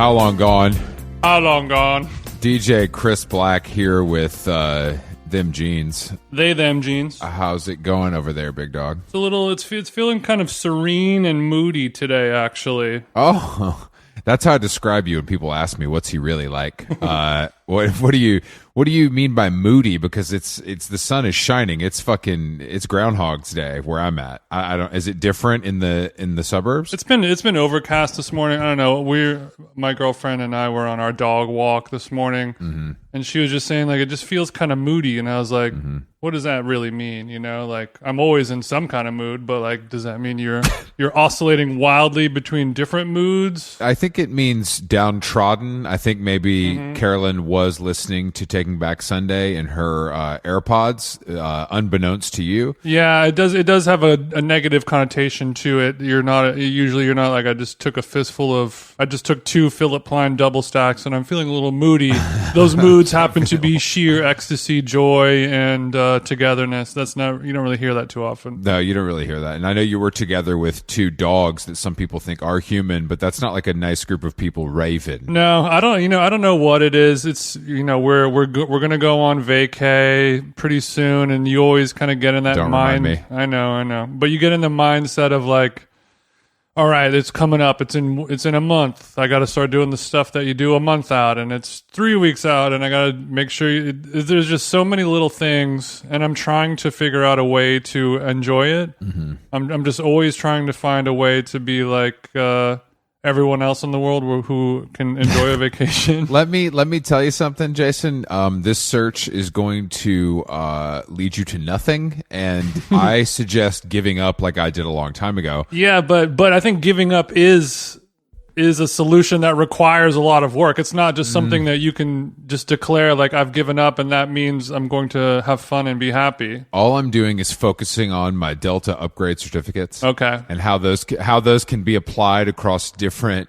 How long gone? How long gone? DJ Chris Black here with them jeans. Them jeans. How's it going over there, big dog? It's feeling kind of serene and moody today, actually. Oh, that's how I describe you when people ask me what's he really like. What do you mean by moody? Because it's the sun is shining. It's Groundhog's Day where I'm at. I don't. Is it different in the suburbs? It's been overcast this morning. I don't know. My girlfriend and I were on our dog walk this morning, and she was just saying like it just feels kind of moody, and I was like, what does that really mean? You know, like I'm always in some kind of mood, but like, does that mean you're oscillating wildly between different moods? I think it means downtrodden. I think maybe Carolyn was listening to Taking Back Sunday in her AirPods, unbeknownst to you. Yeah, it does have a negative connotation to it. You're not like I just took took 2 Philip Plein double stacks and I'm feeling a little moody. Those moods happen to be sheer ecstasy, joy, and togetherness. You don't really hear that too often. No, you don't really hear that. And I know you were together with 2 dogs that some people think are human, but that's not like a nice group of people raving. No, I don't know what it is. It's we're gonna go on vacay pretty soon, and you always kind of get in that Remind me. I know, but you get in the mindset of like, all right, it's coming up. It's in a month. I got to start doing the stuff that you do a month out, and it's 3 weeks out, and I got to make sure. There's just so many little things, and I'm trying to figure out a way to enjoy it. I'm just always trying to find a way to be like everyone else in the world who can enjoy a vacation. Let me tell you something, Jason. This search is going to lead you to nothing, and I suggest giving up like I did a long time ago. Yeah, but I think giving up is a solution that requires a lot of work. It's not just something that you can just declare like I've given up and that means I'm going to have fun and be happy. All I'm doing is focusing on my Delta upgrade certificates. Okay. And how those can be applied across different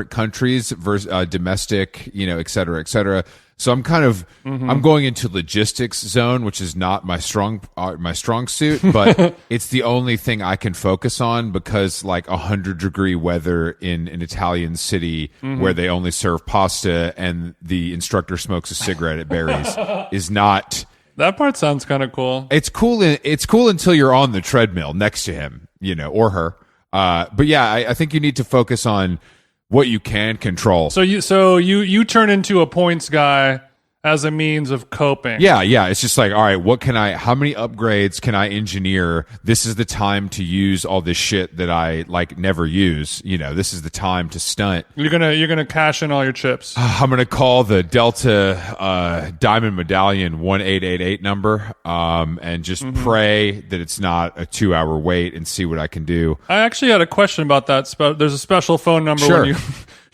countries versus domestic, et cetera, et cetera. So I'm kind of I'm going into logistics zone, which is not my strong suit, but it's the only thing I can focus on because like 100-degree weather in an Italian city where they only serve pasta and the instructor smokes a cigarette at Barry's is not. That part sounds kind of cool. It's cool. It's cool until you're on the treadmill next to him, or her. But yeah, I think you need to focus on what you can control. So you turn into a points guy as a means of coping. Yeah. It's just like, all right, how many upgrades can I engineer? This is the time to use all this shit that I like never use. This is the time to stunt. You're gonna cash in all your chips. I'm gonna call the Delta Diamond Medallion 1888 number, and just pray that it's not a 2-hour wait and see what I can do. I actually had a question about that. There's a special phone number Sure. when you.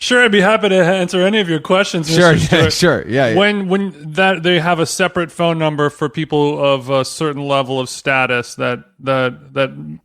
Sure, I'd be happy to answer any of your questions. Sure, Mr. Stewart. sure, yeah. When that they have a separate phone number for people of a certain level of status that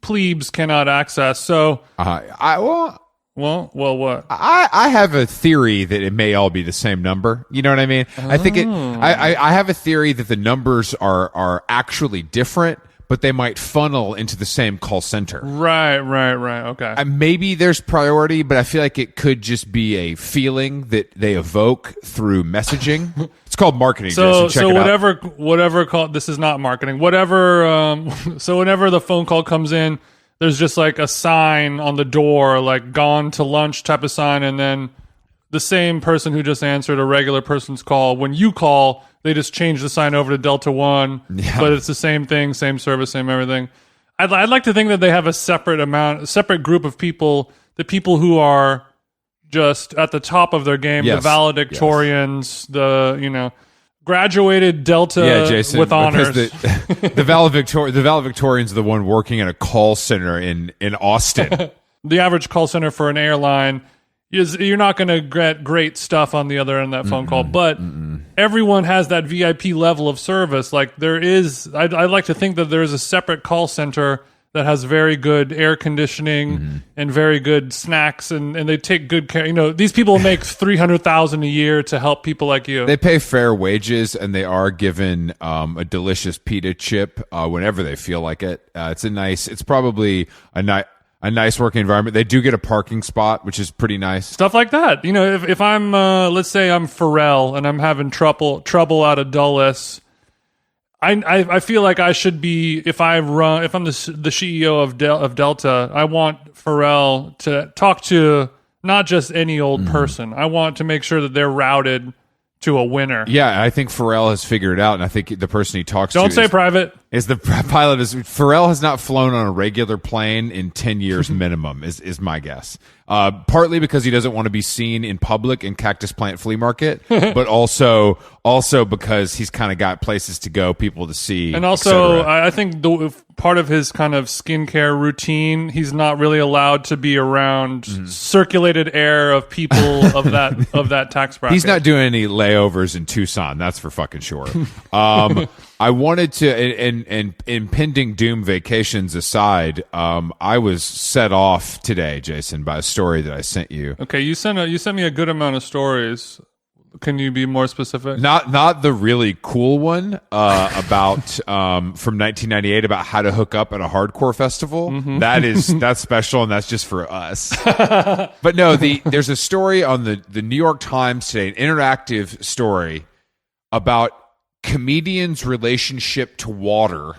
plebes cannot access. So, Well, what? I have a theory that it may all be the same number. You know what I mean? I think I have a theory that the numbers are actually different, but they might funnel into the same call center. Right. Okay. Maybe there's priority, but I feel like it could just be a feeling that they evoke through messaging. It's called marketing. So Jason. Check it out. whatever call. This is not marketing. Whatever. So whenever the phone call comes in, there's just like a sign on the door, like "gone to lunch" type of sign, and then the same person who just answered a regular person's call, when you call, they just change the sign over to Delta One, but it's the same thing, same service, same everything. I'd like to think that they have a separate group of people, the people who are just at the top of their game, the valedictorians, the graduated Delta Jason, with honors. The valedictorians are the one working in a call center in Austin. The average call center for an airline. You're not going to get great stuff on the other end of that phone call, but everyone has that VIP level of service. Like there is, I'd like to think that there's a separate call center that has very good air conditioning and very good snacks, and they take good care. These people make $300,000 a year to help people like you. They pay fair wages, and they are given a delicious pita chip whenever they feel like it. It's probably a nice. a nice working environment. They do get a parking spot, which is pretty nice. Stuff like that. You know, if I'm, let's say I'm Pharrell and I'm having trouble out of Dulles, I feel like I should be, if I'm the CEO of Delta, I want Pharrell to talk to not just any old person. I want to make sure that they're routed to a winner. Yeah, I think Pharrell has figured it out, and I think the person he talks Don't to say private. is the pilot. Pharrell has not flown on a regular plane in 10 years minimum, is my guess. Partly because he doesn't want to be seen in public in Cactus Plant Flea Market, but also because he's kind of got places to go, people to see. And also, I think part of his kind of skincare routine, he's not really allowed to be around circulated air of people of that tax bracket. He's not doing any layovers in Tucson, that's for fucking sure. I wanted to, and impending doom vacations aside, I was set off today, Jason, by a story that I sent you. Okay, you sent me a good amount of stories. Can you be more specific? Not the really cool one about from 1998 about how to hook up at a hardcore festival. That's special, and that's just for us. But no, there's a story on the New York Times today, an interactive story about comedians' relationship to water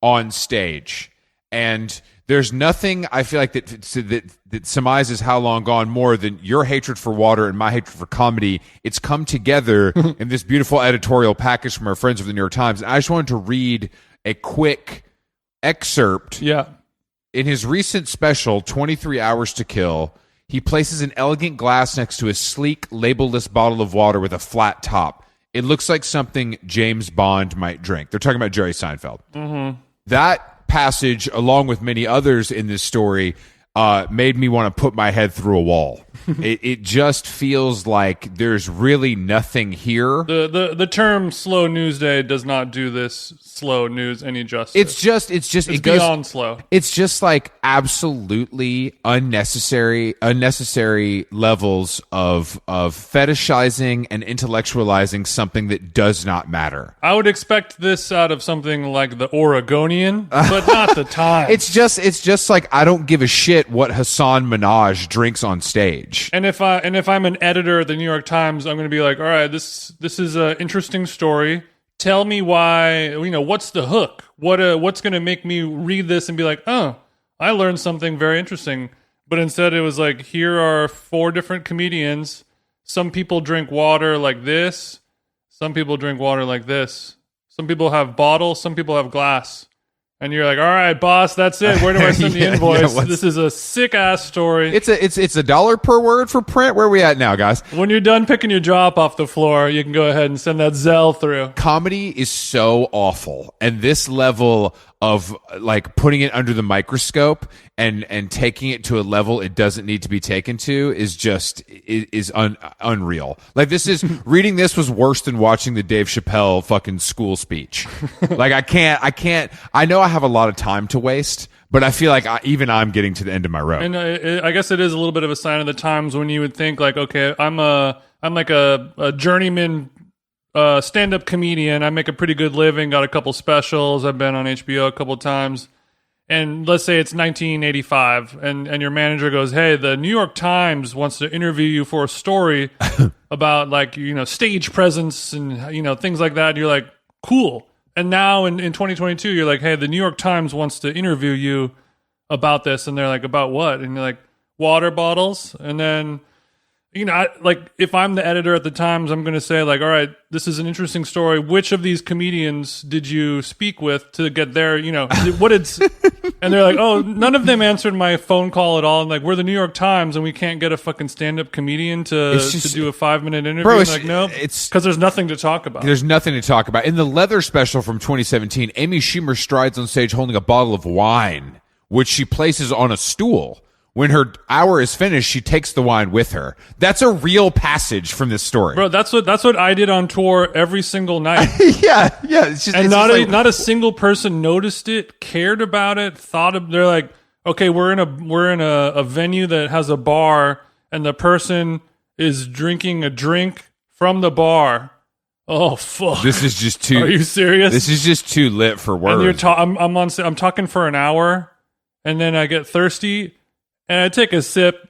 on stage, and there's nothing I feel like that surmises how long gone more than your hatred for water and my hatred for comedy. It's come together in this beautiful editorial package from our friends of the New York Times. And I just wanted to read a quick excerpt. Yeah. In his recent special, 23 Hours to Kill, he places an elegant glass next to a sleek, labelless bottle of water with a flat top. It looks like something James Bond might drink. They're talking about Jerry Seinfeld. That passage, along with many others in this story, made me want to put my head through a wall. It just feels like there's really nothing here. The term slow news day does not do this slow news any justice. It's beyond slow. It's just like absolutely unnecessary levels of fetishizing and intellectualizing something that does not matter. I would expect this out of something like the Oregonian, but not the Times. It's just like I don't give a shit what Hassan Minaj drinks on stage. And if I'm an editor at the New York Times, I'm going to be like, all right, this is an interesting story. Tell me why. What's the hook? What's going to make me read this and be like, oh, I learned something very interesting. But instead, it was like, here are 4 different comedians. Some people drink water like this. Some people drink water like this. Some people have bottles. Some people have glass. And you're like, all right, boss, that's it. Where do I send the invoice? This is a sick ass story. It's $1 per word for print. Where are we at now, guys? When you're done picking your jaw up off the floor, you can go ahead and send that Zelle through. Comedy is so awful, and this level of like putting it under the microscope and taking it to a level it doesn't need to be taken to is unreal. Like reading this was worse than watching the Dave Chappelle fucking school speech. Like I know I have a lot of time to waste, but I feel like I'm getting to the end of my rope. And I guess it is a little bit of a sign of the times when you would think like, okay, I'm like a journeyman stand-up comedian. I make a pretty good living, got a couple specials. I've been on HBO a couple times. And let's say it's 1985 and your manager goes, hey, the New York Times wants to interview you for a story about like, stage presence and, things like that. And you're like, cool. And now in 2022, you're like, hey, the New York Times wants to interview you about this. And they're like, about what? And you're like, water bottles. And then, if I'm the editor at the Times, I'm going to say like, all right, this is an interesting story. Which of these comedians did you speak with to get there? What it's, and they're like, oh, none of them answered my phone call at all. And like, we're the New York Times and we can't get a fucking stand-up comedian to do a 5-minute interview. Bro, like, no, it's because there's nothing to talk about. There's nothing to talk about. In the Leather special from 2017, Amy Schumer strides on stage holding a bottle of wine, which she places on a stool. When her hour is finished, she takes the wine with her. That's a real passage from this story. Bro, that's what I did on tour every single night. yeah. It's not a single person noticed it, cared about it, they're like, okay, we're in a venue that has a bar, and the person is drinking a drink from the bar. Oh fuck! This is just too. Are you serious? This is just too lit for words. And I'm talking for an hour, and then I get thirsty. and I take a sip.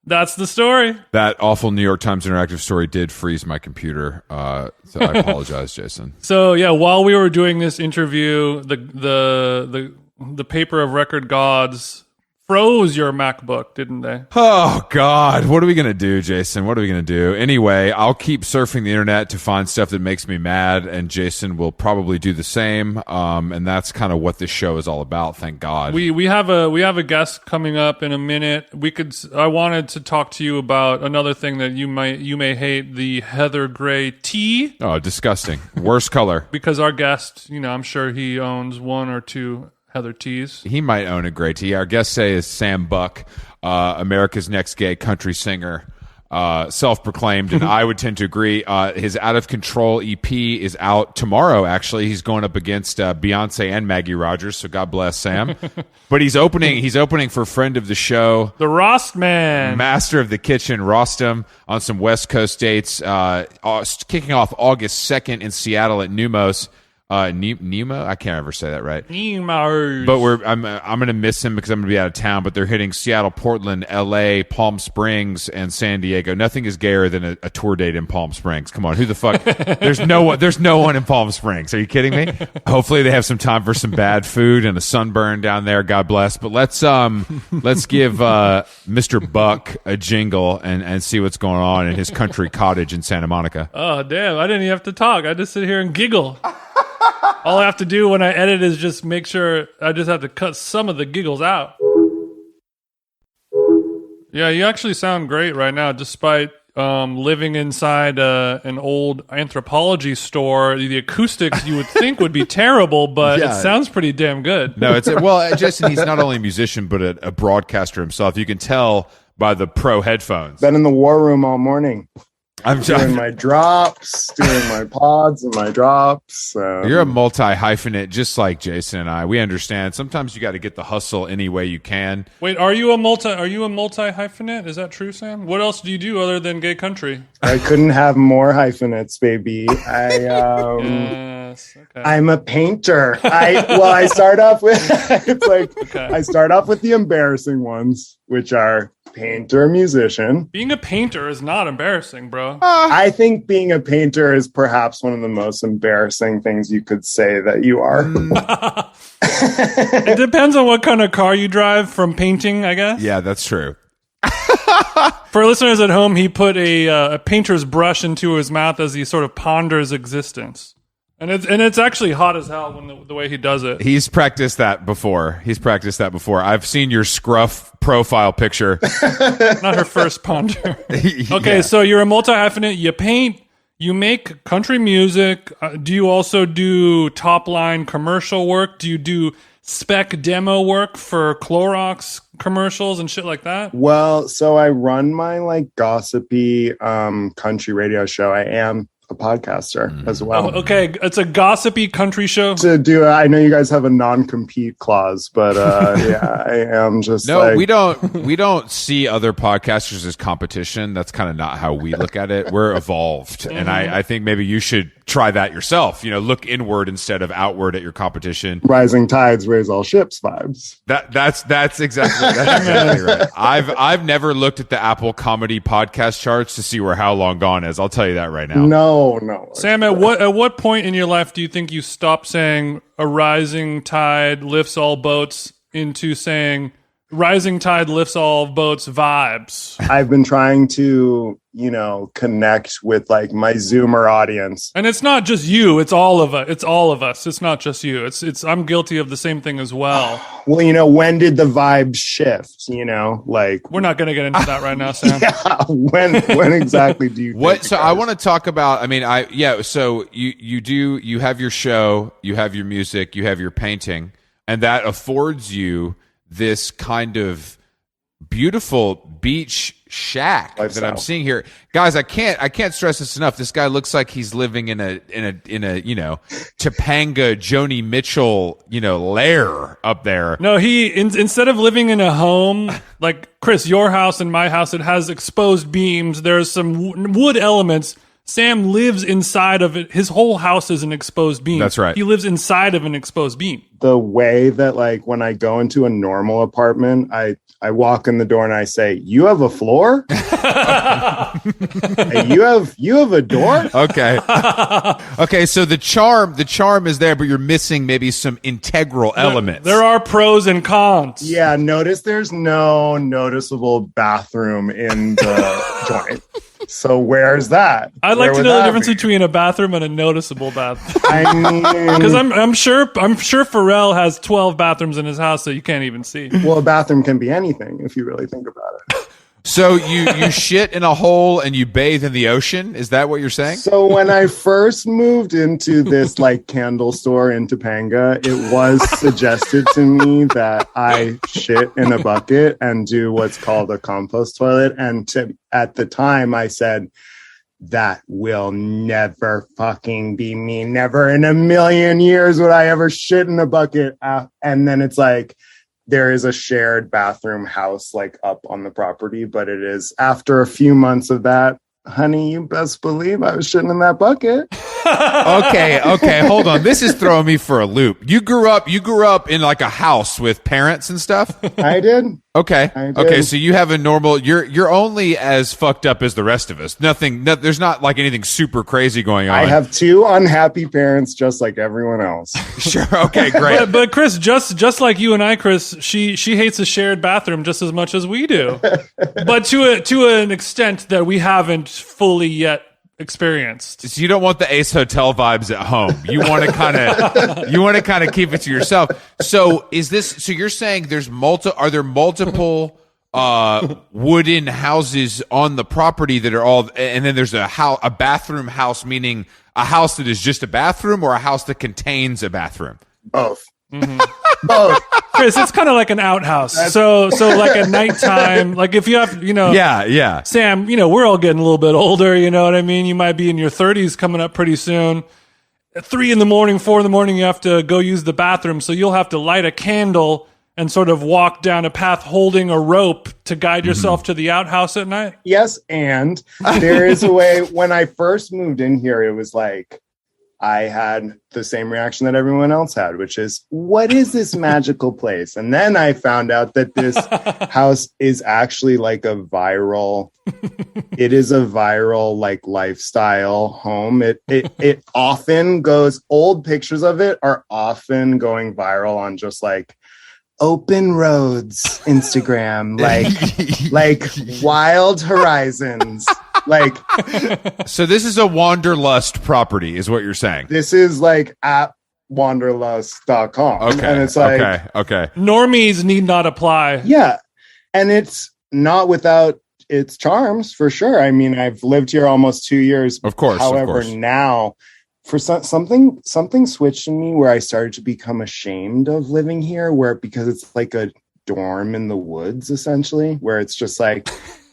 That's the story. That awful New York Times Interactive story did freeze my computer. So I apologize, Jason. So yeah, while we were doing this interview, the paper of record gods froze your MacBook, didn't they? Oh, God. What are we going to do, Jason? What are we going to do? Anyway, I'll keep surfing the internet to find stuff that makes me mad, and Jason will probably do the same. And that's kind of what this show is all about, thank God. We have a guest coming up in a minute. I wanted to talk to you about another thing that you may hate, the heather gray tea. Oh, disgusting. Worst color. Because our guest, I'm sure he owns one or two heather teas. He might own a gray tea. Our guest say is Sam Buck, America's Next Gay country singer, self-proclaimed, and I would tend to agree. His Out of Control EP is out tomorrow, actually. He's going up against Beyonce and Maggie Rogers, so God bless Sam. But he's opening for friend of the show, the Rost Man, master of the kitchen, Rostam, on some West Coast dates, kicking off August 2nd in Seattle at Numos. Nemo, I can't ever say that right. Nemo. But I'm gonna miss him because I'm gonna be out of town. But they're hitting Seattle, Portland, L.A., Palm Springs, and San Diego. Nothing is gayer than a tour date in Palm Springs. Come on, who the fuck? There's no one in Palm Springs. Are you kidding me? Hopefully they have some time for some bad food and a sunburn down there. God bless. But let's give Mr. Buck a jingle and see what's going on in his country cottage in Santa Monica. Oh damn! I didn't even have to talk. I just sit here and giggle. All I have to do when I edit is just make sure I just have to cut some of the giggles out. Yeah, you actually sound great right now, despite living inside an old anthropology store. The acoustics you would think would be terrible, but Yeah. It sounds pretty damn good. No, Jason, he's not only a musician, but a broadcaster himself. You can tell by the pro headphones. Been in the war room all morning. I'm Doing my drops, doing my pods and my drops. You're a multi-hyphenate, just like Jason and I. We understand. Sometimes you got to get the hustle any way you can. Wait, are you a multi hyphenate? Is that true, Sam? What else do you do other than gay country? I couldn't have more hyphenates, baby. Yes, okay. I'm a painter. I start off with I start off with the embarrassing ones, which are painter, musician. Being a painter is not embarrassing, bro. I think being a painter is perhaps one of the most embarrassing things you could say that you are. It depends on what kind of car you drive from painting, I guess. Yeah, that's true. For listeners at home, he put a painter's brush into his mouth as he sort of ponders existence. And it's actually hot as hell when the way he does it. He's practiced that before. I've seen your scruff profile picture. Not her first ponder. Okay, Yeah. so you're a multi-hyphenate. You paint. You make country music. Do you also do top-line commercial work? Do you do spec demo work for Clorox commercials and shit like that? Well, so I run my gossipy country radio show. I am a podcaster as well. Oh, okay, it's a gossipy country show. I know you guys have a non-compete clause, but yeah, I am just No, we don't see other podcasters as competition. That's kind of not how we look at it. We're evolved. And I think maybe you should try that yourself. Look inward instead of outward at your competition. Rising tides raise all ships vibes. That's exactly right. I've never looked at the Apple comedy podcast charts to see where How Long Gone is. I'll tell you that right now. No. Sam, at what point in your life do you think you stopped saying a rising tide lifts all boats into saying rising tide lifts all boats vibes? I've been trying to, connect with my Zoomer audience. And it's not just you, it's all of us. It's all of us. It's not just you. It's I'm guilty of the same thing as well. Well, when did the vibe shift? We're not going to get into that right now, Sam. Yeah, when exactly do you What? So I want to talk about. So you have your show, you have your music, you have your painting, and that affords you this kind of beautiful beach shack lifestyle that I'm seeing here, guys. I can't stress this enough. This guy looks like he's living in a Topanga Joni Mitchell lair up there. No, he instead of living in a home like Chris, your house and my house, it has exposed beams. There's some wood elements. Sam lives inside of it. His whole house is an exposed beam. That's right. He lives inside of an exposed beam. The way that, like, when I go into a normal apartment, I walk in the door and I say, "You have a floor? Hey, you have a door?" Okay. Okay, so the charm is there, but you're missing maybe some integral elements. There are pros and cons. Yeah, notice there's no noticeable bathroom in the joint. So where's that? I'd like to know the difference between a bathroom and a noticeable bathroom. I mean, Because I'm sure Pharrell has 12 bathrooms in his house that you can't even see. well, a bathroom can be anything if you really think about it. So you shit in a hole and you bathe in the ocean? Is that what you're saying? So when I first moved into this like candle store in Topanga, it was suggested to me that I shit in a bucket and do what's called a compost toilet. And at the time I said, that will never fucking be me. Never in a million years would I ever shit in a bucket. And then it's like, there is a shared bathroom house like up on the property, but it is after a few months of that, honey, you best believe I was shitting in that bucket. Okay, hold on. This is throwing me for a loop. You grew up in like a house with parents and stuff? I did. Okay. I did. Okay, so you have a normal you're only as fucked up as the rest of us. There's not like anything super crazy going on. I have two unhappy parents just like everyone else. Sure. Okay, great. But Chris, just like you and I, Chris, she hates a shared bathroom just as much as we do. But to an extent that we haven't fully yet experienced. So you don't want the Ace Hotel vibes at home. You want to kind of keep it to yourself. So you're saying are there multiple wooden houses on the property that are all, and then there's a bathroom house, meaning a house that is just a bathroom or a house that contains a bathroom? Both. Mm-hmm. Both. Chris, it's kind of like an outhouse. So like at nighttime, like if you have, Yeah. Sam, we're all getting a little bit older, you know what I mean? You might be in your 30s coming up pretty soon. At 3 a.m, 4 a.m, you have to go use the bathroom. So you'll have to light a candle and sort of walk down a path holding a rope to guide yourself to the outhouse at night. Yes, and there is a way. When I first moved in here, it was like, I had the same reaction that everyone else had, which is, what is this magical place? And then I found out that this house is actually like it is a viral like lifestyle home. It often goes, old pictures of it are often going viral on just like open roads, Instagram, like wild horizons. Like, so this is a wanderlust property, is what you're saying. This is like at wanderlust.com. Okay. And it's like, okay. Normies need not apply. Yeah. And it's not without its charms, for sure. I mean, I've lived here almost 2 years. Of course. However, now for something switched in me where I started to become ashamed of living here, because it's like a dorm in the woods, essentially, where it's just like,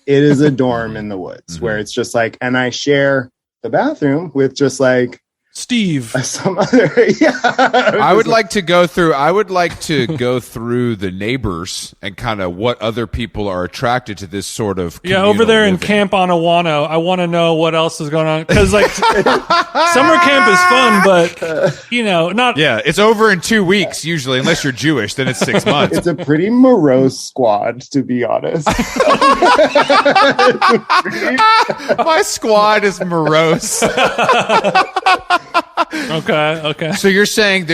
it is a dorm in the woods where it's just like, and I share the bathroom with just like Steve. Some other, yeah. I would like to go through the neighbors and kind of what other people are attracted to this sort of over there living. in Camp Onawano. I want to know what else is going on, because like summer camp is fun, but not. Yeah, it's over in 2 weeks usually, unless you're Jewish. Then it's 6 months. It's a pretty morose squad, to be honest. My squad is morose. Okay. So you're saying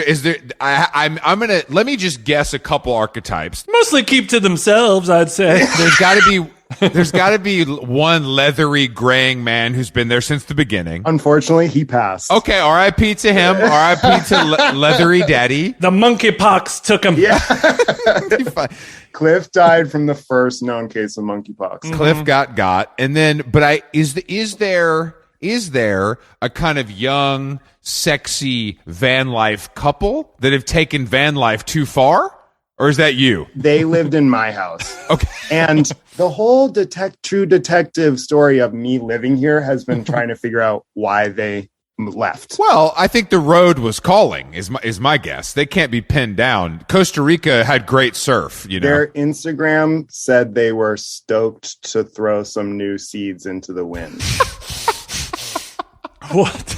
I'm gonna let me just guess a couple archetypes. Mostly keep to themselves, I'd say. There's got to be one leathery graying man who's been there since the beginning. Unfortunately, he passed. Okay, R.I.P. to him. R.I.P. to leathery daddy. The monkeypox took him. Yeah. Cliff died from the first known case of monkeypox. Cliff got, and then, but is there a kind of young, sexy van life couple that have taken van life too far? Or is that you? They lived in my house. Okay. And the whole true detective story of me living here has been trying to figure out why they left. Well, I think the road was calling is my guess. They can't be pinned down. Costa Rica had great surf, Their Instagram said they were stoked to throw some new seeds into the wind. What?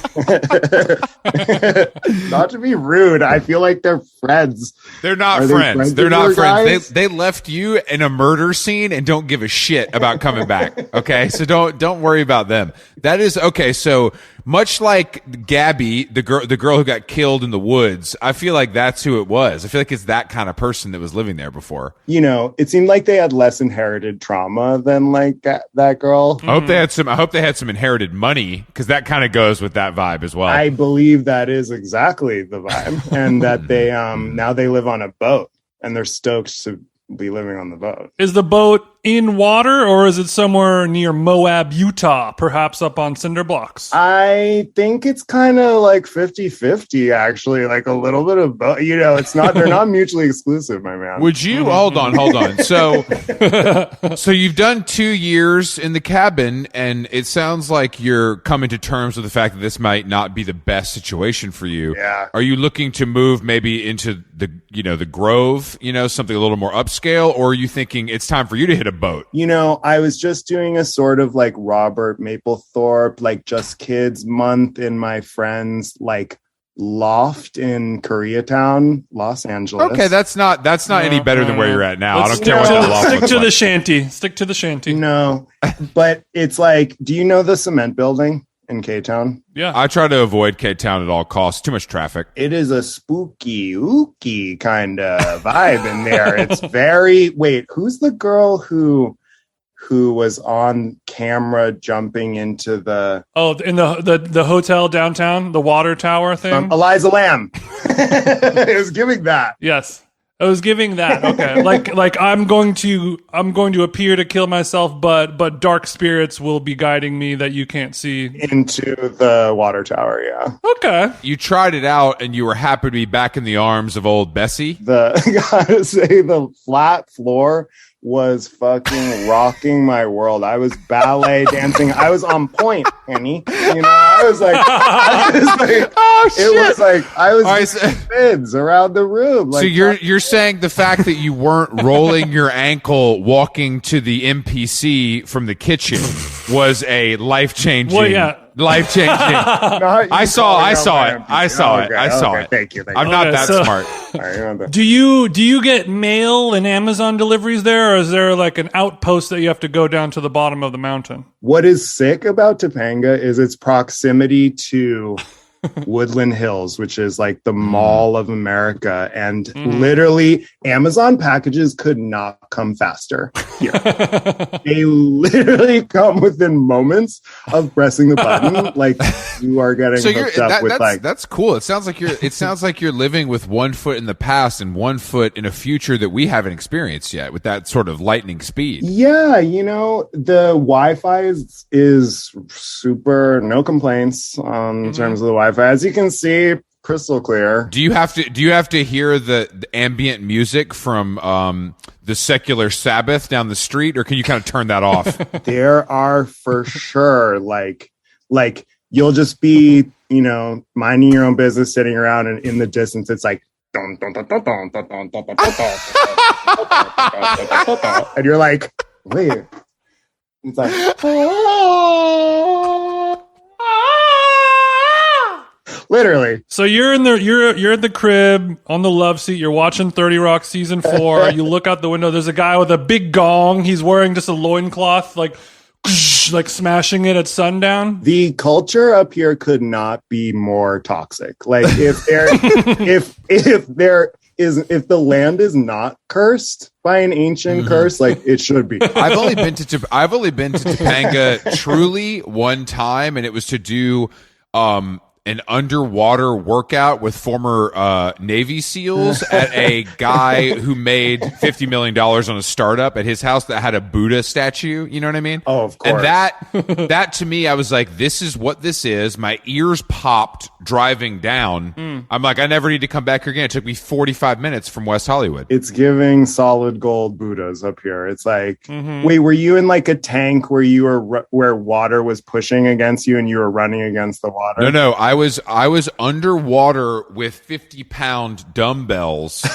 Not to be rude, I feel like they're friends. They're not Are they friends. They're with not your friends. guys? They left you in a murder scene and don't give a shit about coming back. Okay, so don't worry about them. That is okay. So much like Gabby, the girl who got killed in the woods, I feel like that's who it was. I feel like it's that kind of person that was living there before. You know, it seemed like they had less inherited trauma than like that girl. I hope they had some inherited money, because that kind of goes with that vibe as well. I believe that is exactly the vibe, and that they now they live on a boat, and they're stoked to be living on the boat. Is the boat in water, or is it somewhere near Moab, Utah, perhaps up on cinder blocks? I think it's kind of like 50-50, actually, like a little bit of both. You know, it's not, they're not mutually exclusive, my man. Would you hold on? So you've done 2 years in the cabin, and it sounds like you're coming to terms with the fact that this might not be the best situation for you. Yeah. Are you looking to move maybe into the Grove, something a little more upscale, or are you thinking it's time for you to hit a boat? You know, I was just doing a sort of like Robert Mapplethorpe, like Just Kids month in my friend's like loft in Koreatown, Los Angeles. Okay, that's not any better than where you're at now. I don't care what that loft Stick looks to like. the shanty. Stick to the shanty. No, but it's like, do you know the cement building in K-Town? Yeah. I try to avoid K-Town at all costs. Too much traffic. It is a spooky, ooky kind of vibe in there. It's very, wait, who's the girl who was on camera jumping into the... Oh, in the hotel downtown, the water tower thing? Eliza Lamb. It was giving that. Yes. I was giving that. Okay. like I'm going to appear to kill myself, but dark spirits will be guiding me that you can't see. Into the water tower, yeah. Okay. You tried it out, and you were happy to be back in the arms of old Bessie. Gotta say, the flat floor was fucking rocking my world. I was ballet dancing. I was on point, Penny. I was like, oh shit! It was like I was doing spins around the room. Like, so you're saying the fact that you weren't rolling your ankle walking to the MPC from the kitchen was a life-changing. Well, yeah. Life-changing. I saw it. Thank you. I'm not that smart. Do you get mail and Amazon deliveries there, or is there like an outpost that you have to go down to the bottom of the mountain? What is sick about Topanga is its proximity to Woodland Hills, which is like the Mall of America, and literally Amazon packages could not come faster here. They literally come within moments of pressing the button. Like, you are getting hooked up with that's cool. It sounds like you're living with one foot in the past and one foot in a future that we haven't experienced yet, with that sort of lightning speed. Yeah, the Wi-Fi is super, no complaints in terms of the Wi-Fi. As you can see, crystal clear. Do you have to hear the ambient music from the secular Sabbath down the street, or can you kind of turn that off? There are for sure like you'll just be, minding your own business, sitting around, and in the distance it's like dun, dun, dun, dun, dun, dun, dun, dun, dun, dun, dun, and you're like, wait. It's like literally. So you're in the crib on the love seat. You're watching 30 Rock season 4. You look out the window. There's a guy with a big gong. He's wearing just a loincloth, like smashing it at sundown. The culture up here could not be more toxic. Like, if the land is not cursed by an ancient curse, like it should be. I've only been to Topanga truly one time, and it was to do an underwater workout with former Navy SEALs at a guy who made $50 million on a startup at his house that had a Buddha statue. You know what I mean? Oh, of course. And that to me, I was like, this is what this is. My ears popped driving down. I'm like, I never need to come back here again. It took me 45 minutes from West Hollywood. It's giving solid gold Buddhas up here. It's like, wait, were you in like a tank where you were where water was pushing against you and you were running against the water? No, I was underwater with 50-pound dumbbells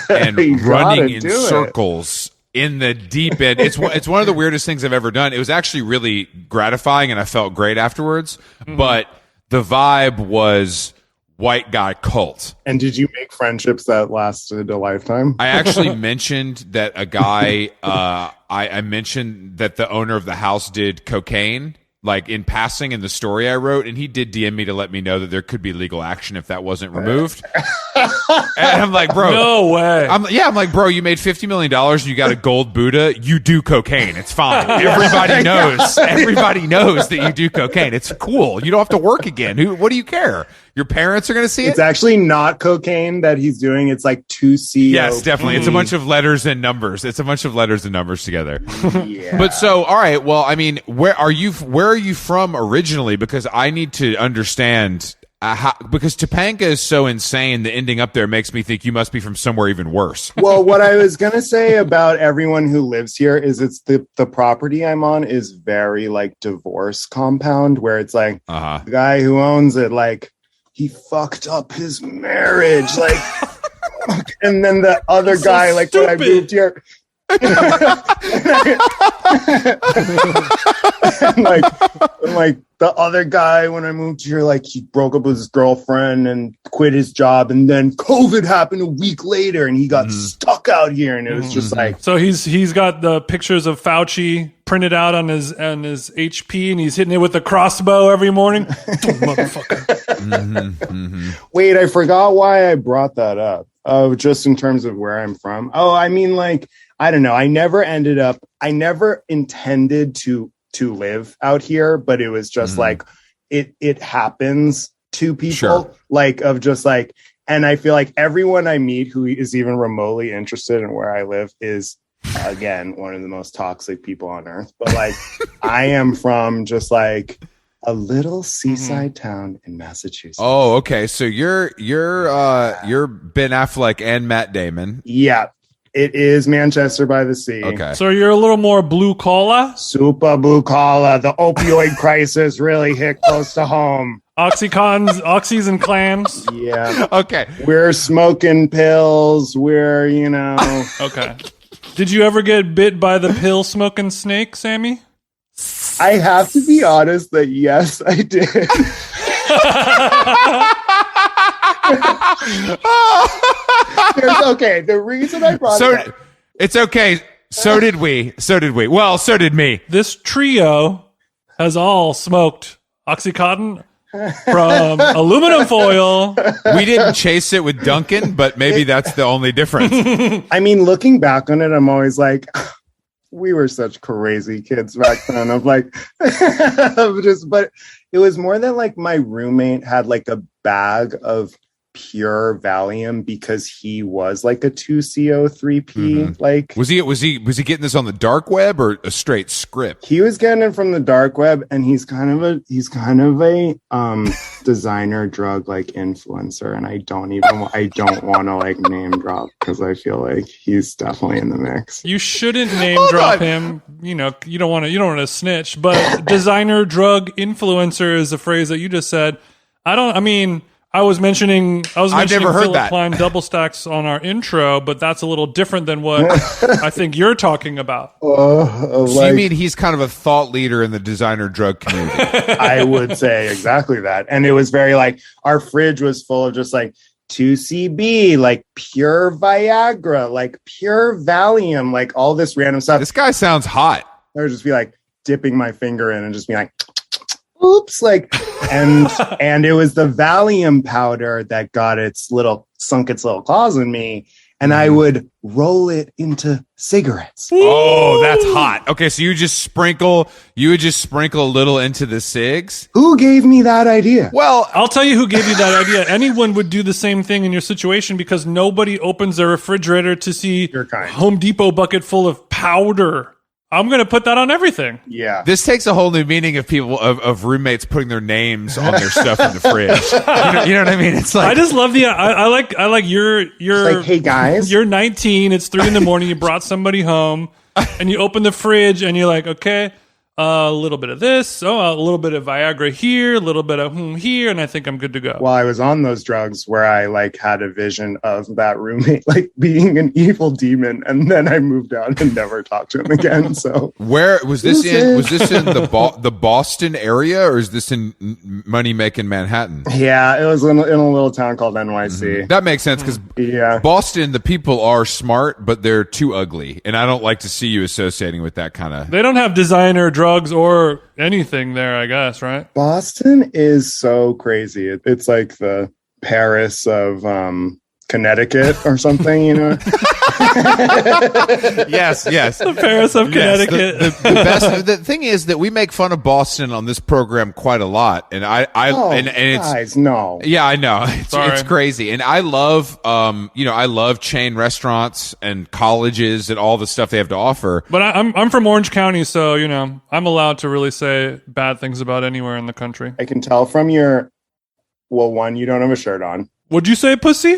and running in circles in the deep end. It's one of the weirdest things I've ever done. It was actually really gratifying, and I felt great afterwards. But the vibe was white guy cult. And did you make friendships that lasted a lifetime? I actually mentioned that a guy, I mentioned that the owner of the house did cocaine, like in passing in the story I wrote, and he did DM me to let me know that there could be legal action if that wasn't removed. And I'm like, bro, No way. I'm like, bro, you made $50 million and you got a gold Buddha. You do cocaine. It's fine. Everybody knows. Everybody knows that you do cocaine. It's cool. You don't have to work again. What do you care? Your parents are going to see It's it? actually not cocaine that he's doing. It's like 2C. Yes, definitely. It's a bunch of letters and numbers. It's a bunch of letters and numbers together. Yeah. But so, all right. Well, I mean, where are you from originally? Because I need to understand because Topanga is so insane. The ending up there makes me think you must be from somewhere even worse. Well, what I was going to say about everyone who lives here is it's the property I'm on is very like divorce compound where it's like the guy who owns it, like he fucked up his marriage. Like, and then the other guy, like when I moved here, and like the other guy when I moved here, like he broke up with his girlfriend and quit his job, and then COVID happened a week later and he got stuck out here, and it was just like, so he's got the pictures of Fauci printed out on his HP, and he's hitting it with a crossbow every morning. Motherfucker. Wait, I forgot why I brought that up. Oh, just in terms of where I'm from. Oh, I mean, like, I don't know. I never intended to live out here, but it was just like, it happens to people, like, of just like, and I feel like everyone I meet who is even remotely interested in where I live is, again, one of the most toxic people on earth. But like, I am from just like a little seaside town in Massachusetts. Oh, okay. So you're Ben Affleck and Matt Damon. Yeah, it is Manchester by the Sea. Okay. So you're a little more blue collar. Super blue collar. The opioid crisis really hit close to home. Oxys and clams. Yeah. Okay. We're smoking pills. We're, Okay. Did you ever get bit by the pill smoking snake, Sammy? I have to be honest that yes, I did. Okay, the reason I brought it up. It's okay. So did we. Well, so did me. This trio has all smoked Oxycontin from aluminum foil. We didn't chase it with Duncan, but maybe that's the only difference. I mean, looking back on it, I'm always like, we were such crazy kids back then. Of like, but it was more than like my roommate had like a bag of pure Valium because he was like a 2CO3P. Like, was he getting this on the dark web or a straight script? He was getting it from the dark web, and he's kind of a designer drug like influencer, and I don't want to like name drop because I feel like he's definitely in the mix. You shouldn't name drop him. You don't want to snitch, but designer drug influencer is a phrase that you just said. I was mentioning I've never heard Philip that. Klein double stacks on our intro, but that's a little different than what I think you're talking about. So you mean he's kind of a thought leader in the designer drug community? I would say exactly that. And it was very like, our fridge was full of just like 2CB, like pure Viagra, like pure Valium, like all this random stuff. This guy sounds hot. I would just be like dipping my finger in and just be like, oops, like, and it was the Valium powder that sunk its little claws in me, and I would roll it into cigarettes. Oh, that's hot. Okay, so you would just sprinkle a little into the cigs? Who gave me that idea? Well, I'll tell you who gave you that idea. Anyone would do the same thing in your situation because nobody opens their refrigerator to see Home Depot bucket full of powder. I'm going to put that on everything. Yeah. This takes a whole new meaning of people, of roommates putting their names on their stuff in the fridge. You know what I mean? It's like, I just love I like you're like, hey guys, you're 19. It's 3 a.m. You brought somebody home and you open the fridge and you're like, okay, a little bit of this, a little bit of Viagra here, a little bit of here, and I think I'm good to go. Well, I was on those drugs where I like had a vision of that roommate like being an evil demon, and then I moved out and never talked to him again. So where was this in? Was this in the Boston area, or is this in money making Manhattan? Yeah, it was in a little town called NYC. Mm-hmm. That makes sense because Boston, the people are smart, but they're too ugly, and I don't like to see you associating with that kind of. They don't have designer drugs or anything there, I guess, right? Boston is so crazy. It's like the Paris of Connecticut or something, you know? Yes. The Paris of Connecticut. The best. The thing is that we make fun of Boston on this program quite a lot, and and it's guys, no. Yeah, I know. It's crazy, and I love I love chain restaurants and colleges and all the stuff they have to offer. But I'm from Orange County, so I'm allowed to really say bad things about anywhere in the country. I can tell from your one, you don't have a shirt on. Would you say pussy?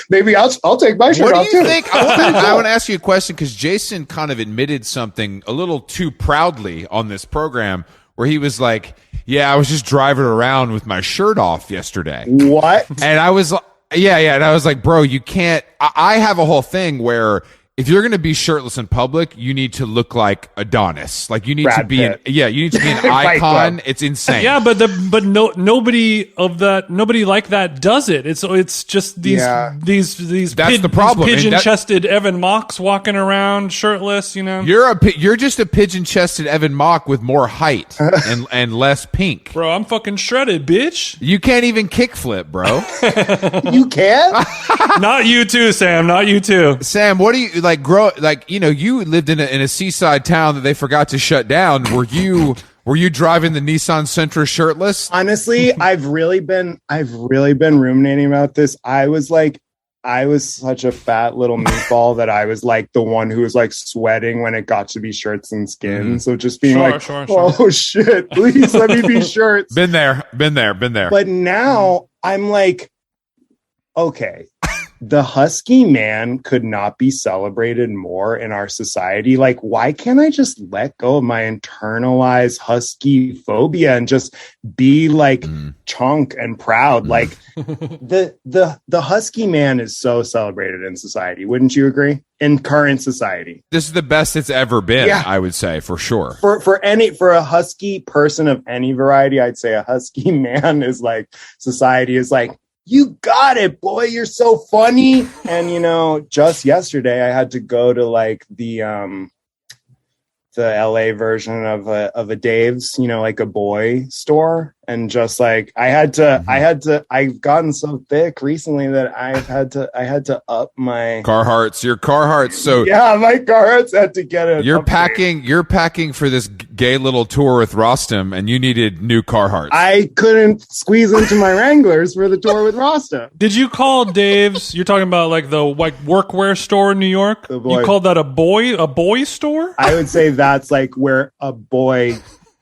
Maybe I'll take my shirt off. What do you think? I want to ask you a question because Jason kind of admitted something a little too proudly on this program where he was like, yeah, I was just driving around with my shirt off yesterday. What? And I was like, yeah. And I was like, bro, you can't. I have a whole thing where if you're going to be shirtless in public, you need to look like Adonis. Like you need Brad to be Pitt. you need to be an icon. It's insane. Yeah, but nobody like that does it. It's just these That's the problem. Pigeon-chested Evan Mox walking around shirtless, You're just a pigeon-chested Evan Mock with more height and less pink. Bro, I'm fucking shredded, bitch. You can't even kickflip, bro. You can't? Not you too, Sam. Not you too. Sam, what do you you lived in a seaside town that they forgot to shut down. Were you driving the Nissan Sentra shirtless? Honestly, I've really been ruminating about this. I was such a fat little meatball that I was like the one who was like sweating when it got to be shirts and skin. Mm-hmm. So just being oh shit, please let me be shirts. Been there. But now I'm like, okay. The husky man could not be celebrated more in our society. Like, why can't I just let go of my internalized husky phobia and just be like chunk and proud? Like the husky man is so celebrated in society. Wouldn't you agree? In current society, this is the best it's ever been. Yeah. I would say for sure. For a husky person of any variety, I'd say a husky man is like society is like, you got it, boy. You're so funny. And, just yesterday I had to go to like the LA version of a Dave's, like a boy store. And just like I've gotten so thick recently that I had to up my Carhartts. Your Carhartts. So yeah, my Carhartts had to get it. You're packing for this gay little tour with Rostam, and you needed new Carhartts. I couldn't squeeze into my Wranglers for the tour with Rostam. Did you call Dave's? You're talking about like the workwear store in New York. You called that a boy store? I would say that's like where a boy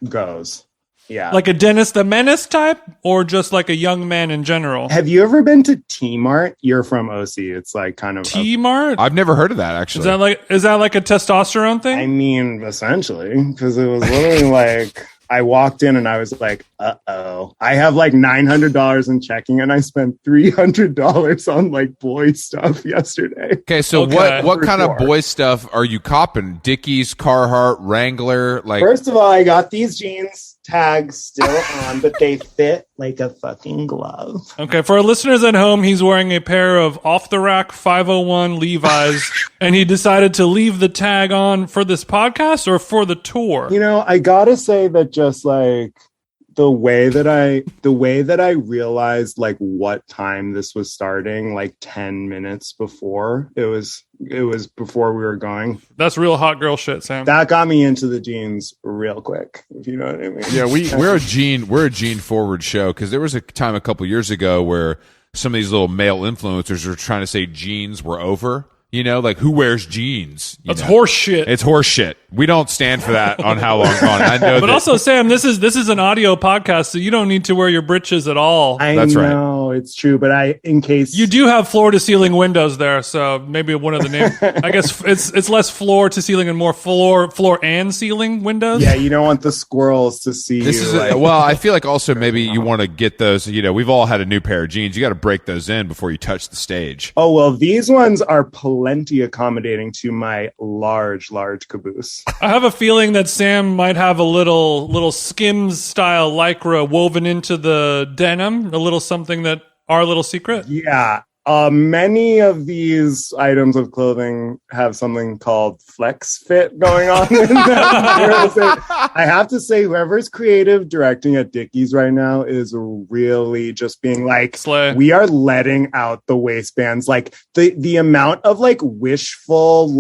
goes. Yeah. Like a Dennis the Menace type, or just like a young man in general? Have you ever been to T-Mart? You're from OC. It's like kind of T-Mart? I've never heard of that, actually. Is that like a testosterone thing? I mean, essentially, because it was literally like I walked in and I was like, uh-oh. I have like $900 in checking and I spent $300 on like boy stuff yesterday. Okay, so what kind of boy stuff are you copping? Dickies, Carhartt, Wrangler? Like, first of all, I got these jeans. Tags still on, but they fit like a fucking glove. Okay, for our listeners at home, he's wearing a pair of off-the-rack 501 Levi's, and he decided to leave the tag on for this podcast or for the tour? I gotta say that just like the way that I realized like what time this was starting, like 10 minutes before it was before we were going. That's real hot girl shit, Sam. That got me into the jeans real quick, if you know what I mean. Yeah, we're a jean forward show because there was a time a couple years ago where some of these little male influencers were trying to say jeans were over. Like who wears jeans? That's horse shit. It's horse shit. We don't stand for that on How Long Gone. I know, but also, Sam, this is an audio podcast, so you don't need to wear your britches at all. That's right. No, it's true. But in case you do have floor to ceiling windows there, so maybe one of the names. I guess it's less floor to ceiling and more floor and ceiling windows. Yeah, you don't want the squirrels to see This you. is well, I feel like also maybe you want to get those. We've all had a new pair of jeans. You got to break those in before you touch the stage. Oh, well, these ones are plenty accommodating to my large caboose. I have a feeling that Sam might have a little Skims style lycra woven into the denim, a little something that our little secret. Yeah. Many of these items of clothing have something called flex fit going on in them. I have to say, whoever's creative directing at Dickies right now is really just being like, Slay. We are letting out the waistbands. Like the amount of like wishful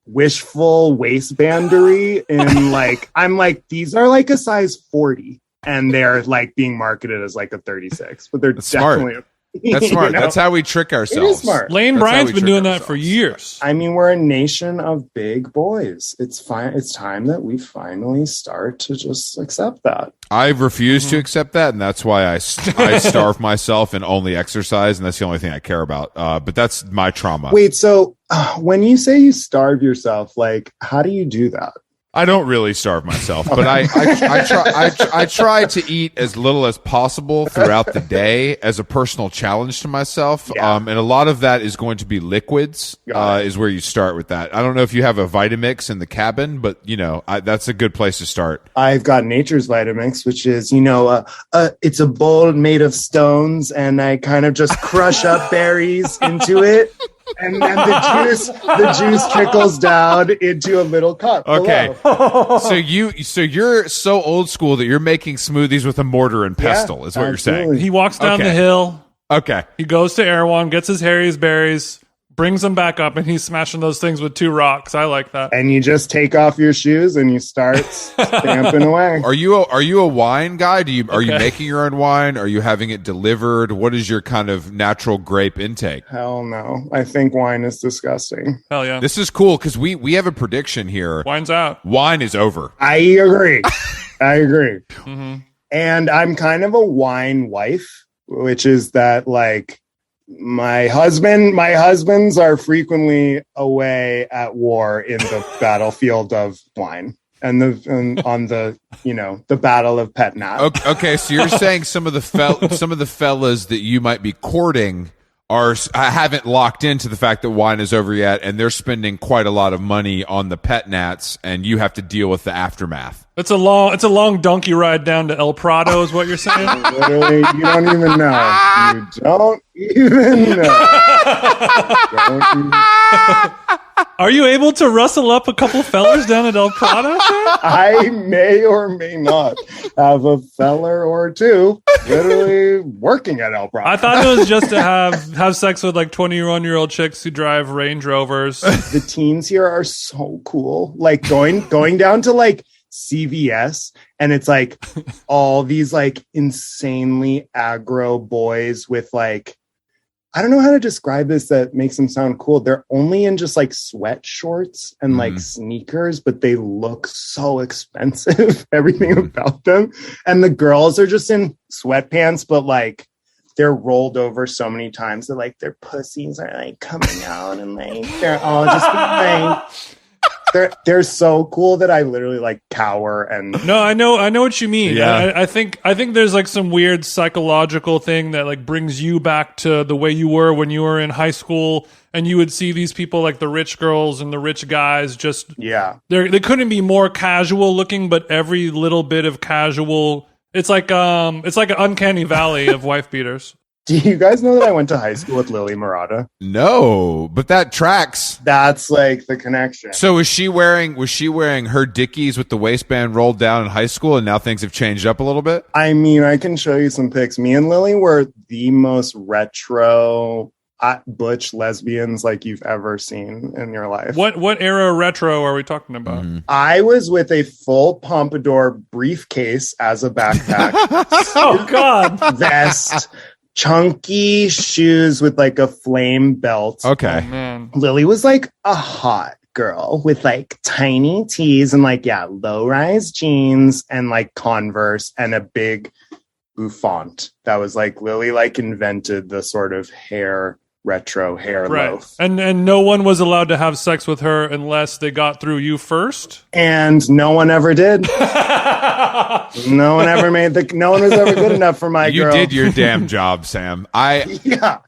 waistbandery in like, I'm like, these are like a size 40 and they're like being marketed as like a 36, but they're definitely smart. That's smart. That's how we trick ourselves. It is smart. Lane Bryant's been doing that for years. I mean, we're a nation of big boys. It's fine. It's time that we finally start to just accept that. I refuse to accept that, and that's why I starve myself and only exercise, and that's the only thing I care about. But that's my trauma. Wait, so when you say you starve yourself, like, how do you do that? I don't really starve myself, but I try to eat as little as possible throughout the day as a personal challenge to myself. Yeah. And a lot of that is going to be liquids, is where you start with that. I don't know if you have a Vitamix in the cabin, but that's a good place to start. I've got Nature's Vitamix, which is, it's a bowl made of stones, and I kind of just crush up berries into it. And then the juice trickles down into a little cup. Okay. So you're so old school that you're making smoothies with a mortar and pestle, is what you're saying. He walks down the hill. Okay. He goes to Erewhon, gets his Harry's berries, brings them back up, and he's smashing those things with 2 rocks. I like that. And you just take off your shoes and you start stamping away. Are you a wine guy? Are you making your own wine? Are you having it delivered? What is your kind of natural grape intake? Hell no. I think wine is disgusting. Hell yeah. This is cool because we have a prediction here. Wine's out. Wine is over. I agree. Mm-hmm. And I'm kind of a wine wife, which is that like my husbands are frequently away at war in the battlefield of wine and on the the battle of Pet Nat. Okay, so you're saying some of the fellas that you might be courting haven't locked into the fact that wine is over yet, and they're spending quite a lot of money on the pet nats, and you have to deal with the aftermath. It's a long donkey ride down to El Prado, is what you're saying. Literally, you don't even know. You don't even know. Are you able to rustle up a couple fellers down at El Prado? I may or may not have a feller or two literally working at El Prado. I thought it was just to have sex with like 21-year-old chicks who drive Range Rovers. The teens here are so cool. Like going down to like CVS, and it's like all these like insanely aggro boys with like, I don't know how to describe this that makes them sound cool. They're only in just like sweat shorts and like sneakers, but they look so expensive, everything about them. And the girls are just in sweatpants, but like they're rolled over so many times that like their pussies are like coming out and like they're all just like they're so cool that I literally like cower and No, I know what you mean. Yeah. I think there's like some weird psychological thing that like brings you back to the way you were when you were in high school, and you would see these people like the rich girls and the rich guys just they couldn't be more casual looking, but every little bit of casual, it's like an uncanny valley of wife beaters. Do you guys know that I went to high school with Lily Murata? No, but that tracks. That's like the connection. So was she wearing her Dickies with the waistband rolled down in high school, and now things have changed up a little bit? I mean, I can show you some pics. Me and Lily were the most retro butch lesbians like you've ever seen in your life. What era retro are we talking about? I was with a full pompadour briefcase as a backpack. Oh God. Vest. Chunky shoes with like a flame belt. Okay. Oh, man. Lily was like a hot girl with like tiny tees and like low-rise jeans and like Converse and a big bouffant. That was like Lily like invented the sort of retro hair Right. loaf. And no one was allowed to have sex with her unless they got through you first. And no one ever did. No one ever no one was ever good enough for my girl. You did your damn job, Sam. Yeah.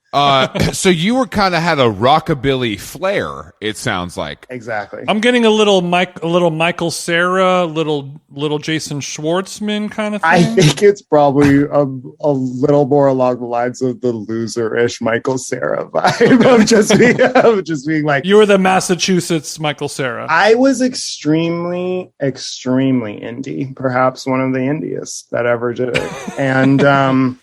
So you were kind of had a rockabilly flair, it sounds like. Exactly. I'm getting a little Michael Cera, little Jason Schwartzman kind of thing. I think it's probably a little more along the lines of the loser-ish Michael Cera vibe of just being like, You were the Massachusetts Michael Cera. I was extremely, extremely indie, perhaps one of the indiest that ever did it. And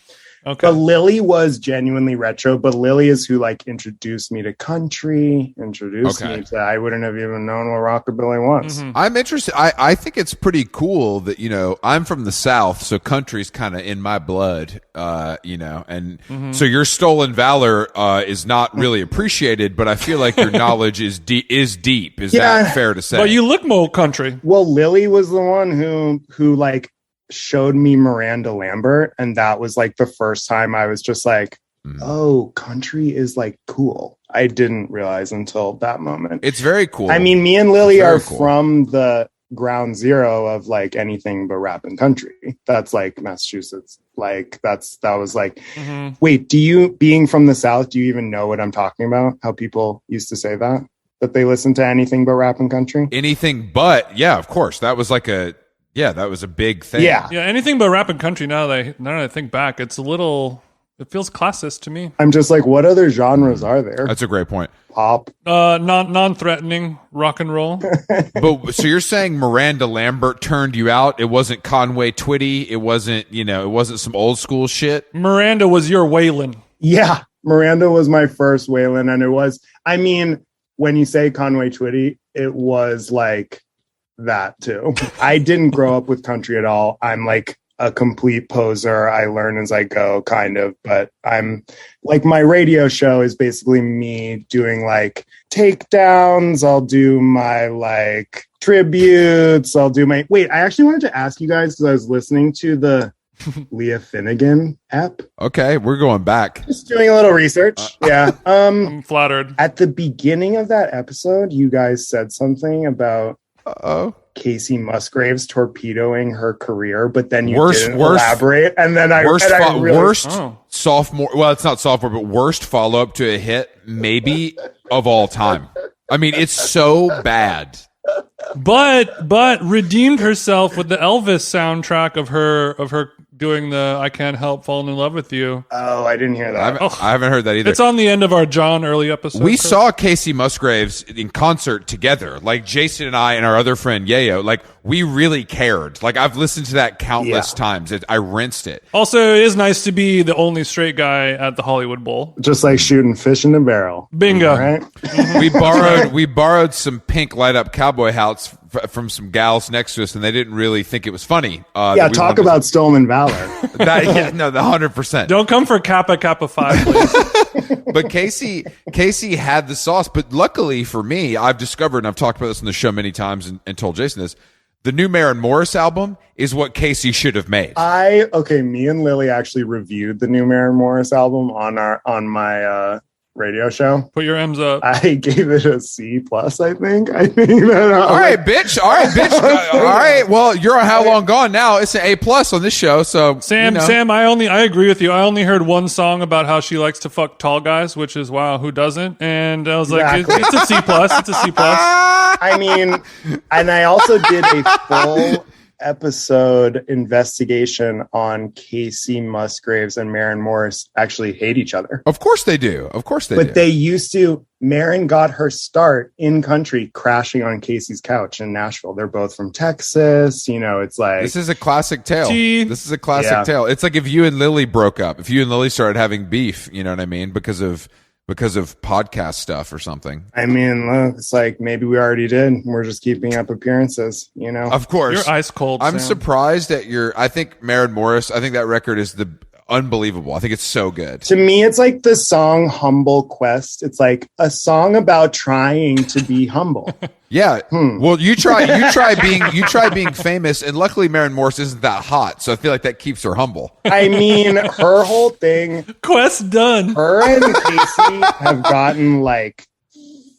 Okay. but Lily was genuinely retro, but Lily is who like introduced me to country, introduced me to, I wouldn't have even known what rockabilly was. Mm-hmm. I'm interested. I think it's pretty cool that, I'm from the South, so country's kind of in my blood, and so your stolen valor is not really appreciated, but I feel like your knowledge is deep. Is that fair to say? But you look more country. Well, Lily was the one who like showed me Miranda Lambert, and that was like the first time I was just like, oh, country is like cool. I didn't realize until that moment. It's very cool. I mean, me and Lily are from the ground zero of like anything but rap and country. That's like Massachusetts. Like that was like, wait, being from the South, do you even know what I'm talking about? How people used to say that they listen to anything but rap and country? Anything but, yeah, of course. That was like that was a big thing. Yeah. Yeah, anything but rap and country. Now that I think back, it feels classist to me. I'm just like, what other genres are there? That's a great point. Pop. Non-threatening rock and roll. But so you're saying Miranda Lambert turned you out? It wasn't Conway Twitty. It wasn't, it wasn't some old school shit. Miranda was your Waylon. Yeah. Miranda was my first Waylon. And it was, I mean, when you say Conway Twitty, it was like that too. I didn't grow up with country at all. I'm like a complete poser. I learn as I go, kind of, but I'm like, my radio show is basically me doing like takedowns. I'll do my like tributes. I actually wanted to ask you guys, because I was listening to the Leah Finnegan app. Okay, we're going back. Just doing a little research. Yeah. I'm flattered. At the beginning of that episode, you guys said something about Kacey Musgraves torpedoing her career, but then you didn't elaborate. And then sophomore. Well, it's not sophomore, but worst follow up to a hit maybe of all time. I mean, it's so bad. But redeemed herself with the Elvis soundtrack of her doing the I Can't Help Falling in Love with You. Oh, I didn't hear that. I haven't heard that either. It's on the end of our John early episode. We saw Kacey Musgraves in concert together. Like Jason and I and our other friend Yayo. Like we really cared. Like I've listened to that countless times. I rinsed it. Also, it is nice to be the only straight guy at the Hollywood Bowl. Just like shooting fish in a barrel. Bingo. Right? We borrowed some pink light up cowboy hats from some gals next to us, and they didn't really think it was funny. Talk about stolen valor. The 100%. Don't come for Kappa 5, please. But Kacey had the sauce. But luckily for me, I've discovered, and I've talked about this on the show many times and told Jason this, the new Maren Morris album is what Kacey should have made. Me and Lily actually reviewed the new Maren Morris album on my radio show. Put your M's up. I gave it a C+, I think that, all right, bitch. All right. Well, you're on How Long Gone now. It's an A+ on this show. So Sam, I agree with you. I only heard one song about how she likes to fuck tall guys, which is wow, who doesn't? And I was like, it's a C+. It's a C+. I mean, and I also did a full episode investigation on Kacey Musgraves and Maren Morris actually hate each other. Of course they do. But they used to. Maren got her start in country crashing on Kacey's couch in Nashville. They're both from Texas. It's like, this is a classic tale. This is a classic tale. It's like if you and Lily broke up, if you and Lily started having beef, you know what I mean? Because of podcast stuff or something. I mean, look, it's like maybe we already did. We're just keeping up appearances, Of course. You're ice cold, I'm Sam. surprised at I think Maren Morris, I think that record is unbelievable. I think it's so good. To me, it's like the song Humble Quest. It's like a song about trying to be humble. Yeah. Well, you try being famous, and luckily Maren Morris isn't that hot, so I feel like that keeps her humble. I mean, her whole thing. Quest done. Her and Kacey have gotten like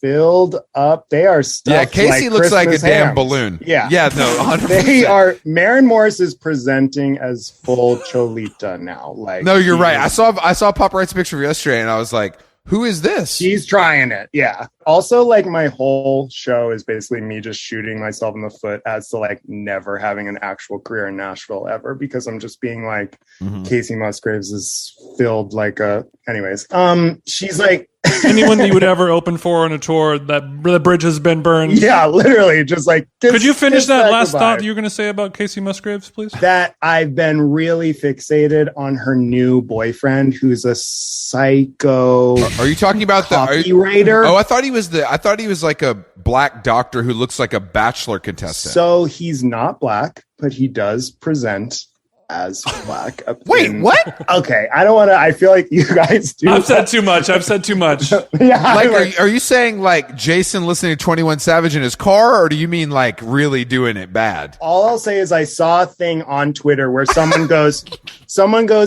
filled up. They are stuffed. Yeah, Kacey like looks Christmas like a damn hams. balloon. Yeah. Yeah, no, 100%. They are. Maren Morris is presenting as full Cholita now. Like, No, you're right. I saw Paparazzi picture yesterday, and I was like, who is this? she's trying it. Yeah. Also, like, my whole show is basically me just shooting myself in the foot as to like never having an actual career in Nashville ever, because I'm just being like, Kacey Musgraves is filled like a. Anyways, she's like. Anyone that you would ever open for on a tour, that the bridge has been burned. Yeah, literally, just like. Could you finish that last goodbye. thought that you were going to say about Kacey Musgraves, please? That I've been really fixated on her new boyfriend, who's a psycho Are you talking about copywriter. I thought he was like a black doctor who looks like a Bachelor contestant. So he's not black, but he does present as black. Wait, what? Okay, I don't want to. I feel like you guys do. I've said too much. Yeah, Like, are you saying like Jason listening to 21 Savage in his car, or do you mean like really doing it bad? all I'll say is I saw a thing on Twitter where someone goes,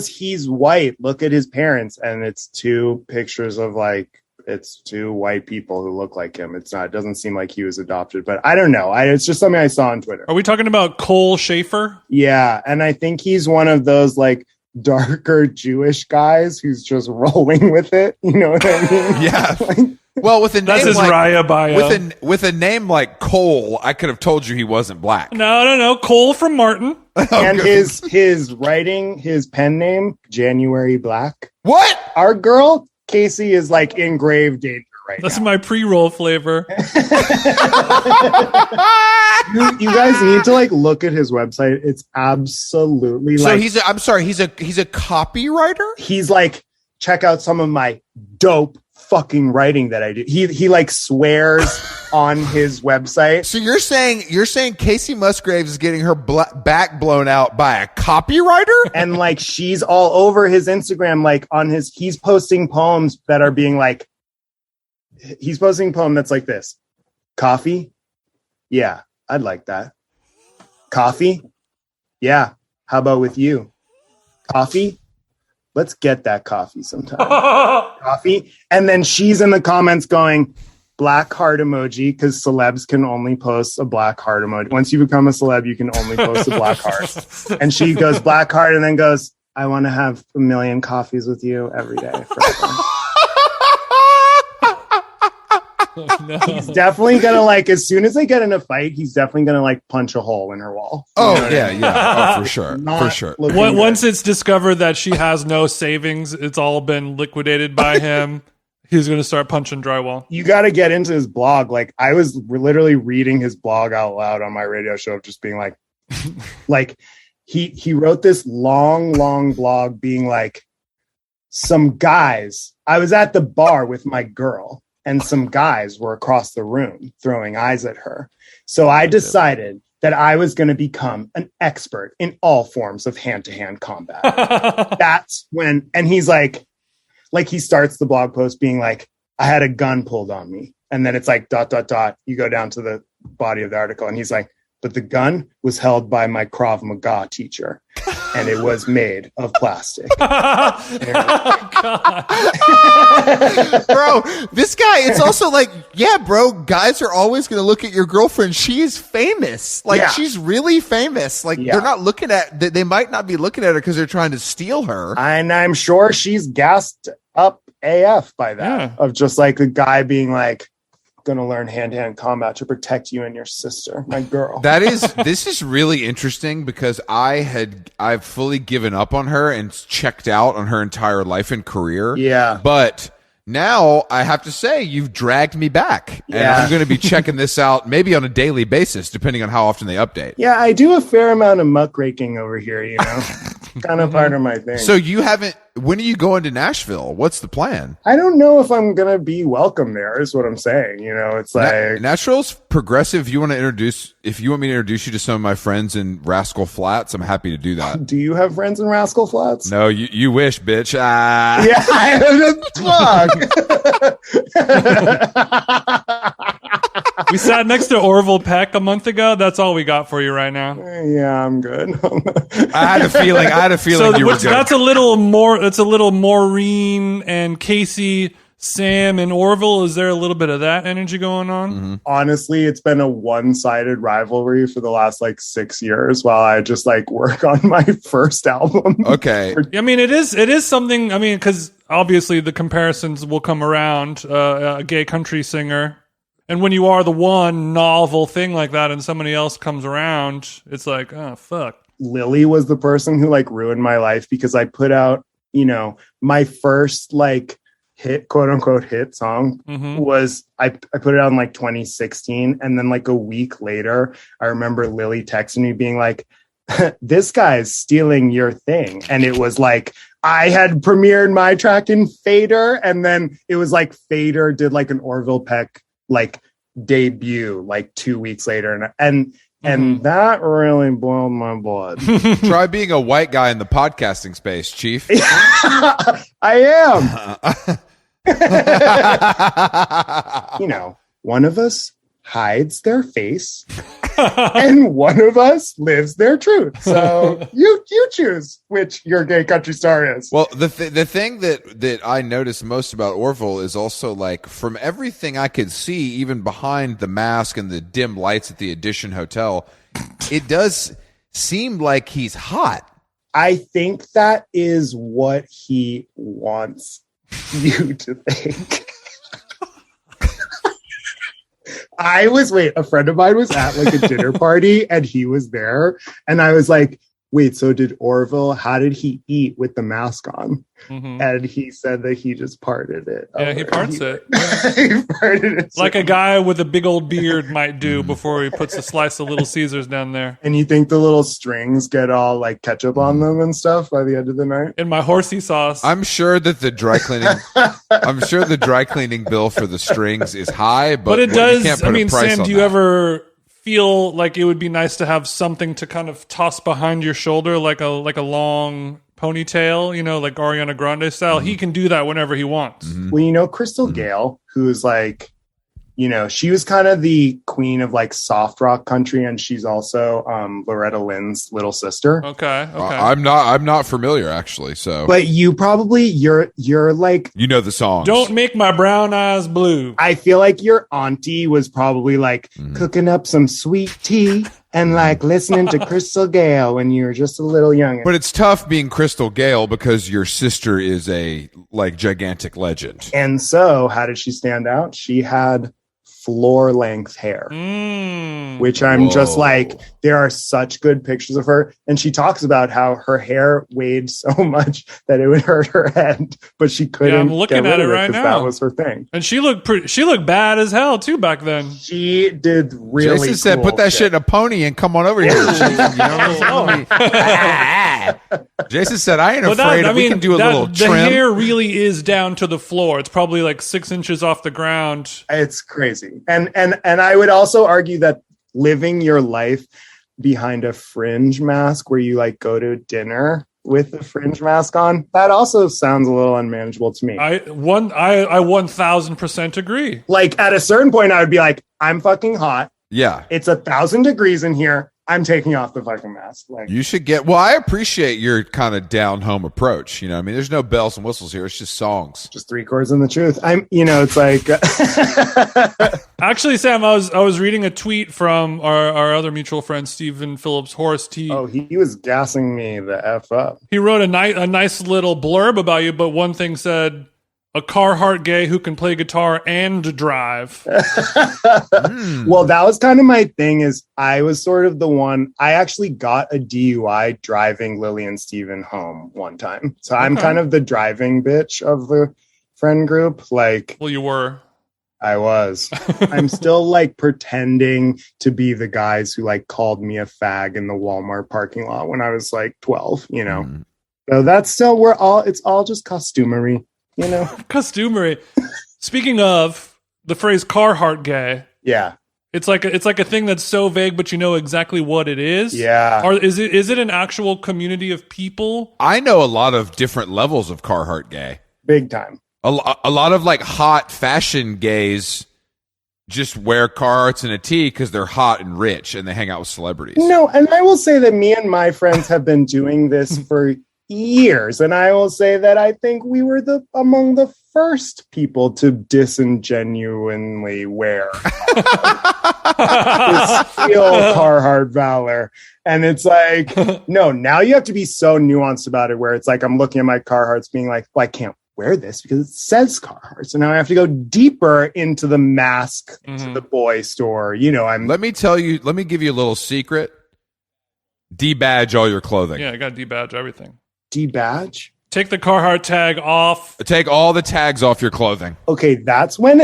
he's white. Look at his parents, and it's two pictures of like. It's two white people who look like him. It doesn't seem like he was adopted, but I don't know. It's just something I saw on Twitter. Are we talking about Cole Schaefer? Yeah. And I think he's one of those like darker Jewish guys who's just rolling with it. You know what I mean? Yeah. Like, Well, with a name That's his like, Raya bio. with a name like Cole, I could have told you he wasn't black. No. Cole from Martin. and his writing, his pen name, January Black. What? Our girl, Kacey, is like in grave danger right That's now. my pre-roll flavor. You guys need to like look at his website. It's absolutely So like he's a copywriter? he's like, check out some of my dope fucking writing that I do. He like swears on his website. So you're saying Kacey Musgraves is getting her back blown out by a copywriter? And like she's all over his Instagram, like he's posting poems that are being like, he's posting a poem that's like this. Coffee? Yeah, I'd like that. Coffee? Yeah, how about with you? Coffee? Let's get that coffee sometime. Coffee? And then she's in the comments going, black heart emoji, because celebs can only post a black heart emoji. Once you become a celeb, you can only post a black heart. And she goes, black heart, and then goes, I want to have 1 million coffees with you every day forever. No. He's definitely gonna like, as soon as they get in a fight, he's definitely gonna like punch a hole in her wall. Oh, yeah. Oh, for sure. Not For sure. looking good. Once it's discovered that she has no savings, it's all been liquidated by him. He's going to start punching drywall. You got to get into his blog. Like I was literally reading his blog out loud on my radio show, just being like, like he wrote this long blog being like, some guys, I was at the bar with my girl and some guys were across the room throwing eyes at her. So I decided that I was going to become an expert in all forms of hand-to-hand combat. That's when, and he's like he starts the blog post being like, I had a gun pulled on me. And then it's like, ... You go down to the body of the article and he's like, but the gun was held by my Krav Maga teacher and it was made of plastic. Bro, this guy, it's also like, yeah, bro, guys are always going to look at your girlfriend. She is famous. Like, Yeah. she's really famous. Like, Yeah. they're not looking at, they might not be looking at her because they're trying to steal her. And I'm sure she's gassed up AF by that, Yeah. of just like a guy being like, gonna learn hand-to-hand combat to protect you and your sister, my girl. This is really interesting because I've fully given up on her and checked out on her entire life and career. Yeah. But now I have to say you've dragged me back. And Yeah. I'm going to be checking this out maybe on a daily basis, depending on how often they update. Yeah, I do a fair amount of muckraking over here, you know. kind of part of my thing. So you haven't. When are you going to Nashville? What's the plan? I don't know if I'm gonna be welcome there. Is what I'm saying. You know, it's like Nashville's progressive. If you want me to introduce you to some of my friends in Rascal Flats, I'm happy to do that. Do you have friends in Rascal Flats? No, you wish, bitch. Yeah, fuck. We sat next to Orville Peck a month ago. That's all we got for you right now. Yeah, I'm good. I had a feeling So you were good. that's a little more. That's a little Maureen and Kacey, Sam and Orville. Is there a little bit of that energy going on? Mm-hmm. Honestly, it's been a one-sided rivalry for the last 6 years while I just work on my first album. Okay. I mean, it is something. I mean, because obviously the comparisons will come around. A gay country singer. And when you are the one novel thing like that and somebody else comes around, it's like, oh, fuck. Lily was the person who ruined my life because I put out, my first hit, quote unquote hit song was I put it out in 2016. And then a week later, I remember Lily texting me being like, this guy's stealing your thing. And it was I had premiered my track in Fader. And then it was Fader did an Orville Peck debut 2 weeks later, and that really boiled my blood. Try being a white guy in the podcasting space, Chief. I am. One of us hides their face and one of us lives their truth. So you choose which your gay country star is. Well, the thing that I noticed most about Orville is also from everything I could see, even behind the mask and the dim lights at the Edition Hotel, it does seem like he's hot. I think that is what he wants you to think. A friend of mine was at a dinner party and he was there. And I was like, wait, so did Orville, how did he eat with the mask on? And he said that he just parted it. Yeah, he parts it. He parted it. Like a guy with a big old beard might do before he puts a slice of Little Caesars down there. And you think the little strings get all ketchup on them and stuff by the end of the night? In my horsey sauce. I'm sure that the dry cleaning bill for the strings is high, but it does. You can't put a price Sam, on do you ever feel like it would be nice to have something to kind of toss behind your shoulder, like a long ponytail, like Ariana Grande style? He can do that whenever he wants. Well, Crystal Gale, who's she was kind of the queen of soft rock country, and she's also Loretta Lynn's little sister. Okay. I'm not familiar actually. So, but you're the songs. Don't make my brown eyes blue. I feel like your auntie was probably cooking up some sweet tea and listening to Crystal Gale when you were just a little young. But it's tough being Crystal Gale because your sister is a gigantic legend. And so, how did she stand out? She had floor length hair, which I'm just there are such good pictures of her. And she talks about how her hair weighed so much that it would hurt her head, but she couldn't. Yeah, I'm looking at it right now. That was her thing. And she looked bad as hell too back then. She did really Jason said, cool put that shit in a pony and come on over here. Jason said, I ain't afraid. We can do a little trim. The hair really is down to the floor. It's probably 6 inches off the ground. It's crazy. And I would also argue that living your life behind a fringe mask where you go to dinner with the fringe mask on, that also sounds a little unmanageable to me. I 1000% agree. At a certain point, I would be I'm fucking hot. Yeah. It's 1,000 degrees in here. I'm taking off the fucking mask. You should get. Well, I appreciate your kind of down home approach. There's no bells and whistles here. It's just songs. Just 3 chords and the truth. It's Actually, Sam, I was reading a tweet from our other mutual friend Stephen Phillips Horst. He was gassing me the F up. He wrote a nice little blurb about you, but one thing said, a Carhartt gay who can play guitar and drive. Well, that was kind of my thing. Is I was sort of the one. I actually got a DUI driving Lily and Steven home one time. So I'm kind of the driving bitch of the friend group. Well, you were. I was. I'm still like pretending to be the guys who like called me a fag in the Walmart parking lot when I was like 12, you know. So that's still it's all just costumery, you know. Costumery. Speaking of the phrase Carhartt Gay. Yeah. It's like a thing that's so vague, but you know exactly what it is. Yeah. Or is it an actual community of people? I know a lot of different levels of Carhartt Gay. Big time. A lot of like hot fashion gays just wear Carhartts and a tee because they're hot and rich and they hang out with celebrities. No, and I will say that me and my friends have been doing this for years, and I will say that I think we were among the first people to disingenuinely wear this steel Carhartt Valor. And it's like, no, now you have to be so nuanced about it, where it's like I'm looking at my Carhartts being like, well, I can't wear this because it says Carhartt. So now I have to go deeper into the mask to the boy store. You know, let me give you a little secret. Debadge all your clothing. Yeah, I got to debadge everything. Debadge? Take the Carhartt tag off. Take all the tags off your clothing. Okay, that's when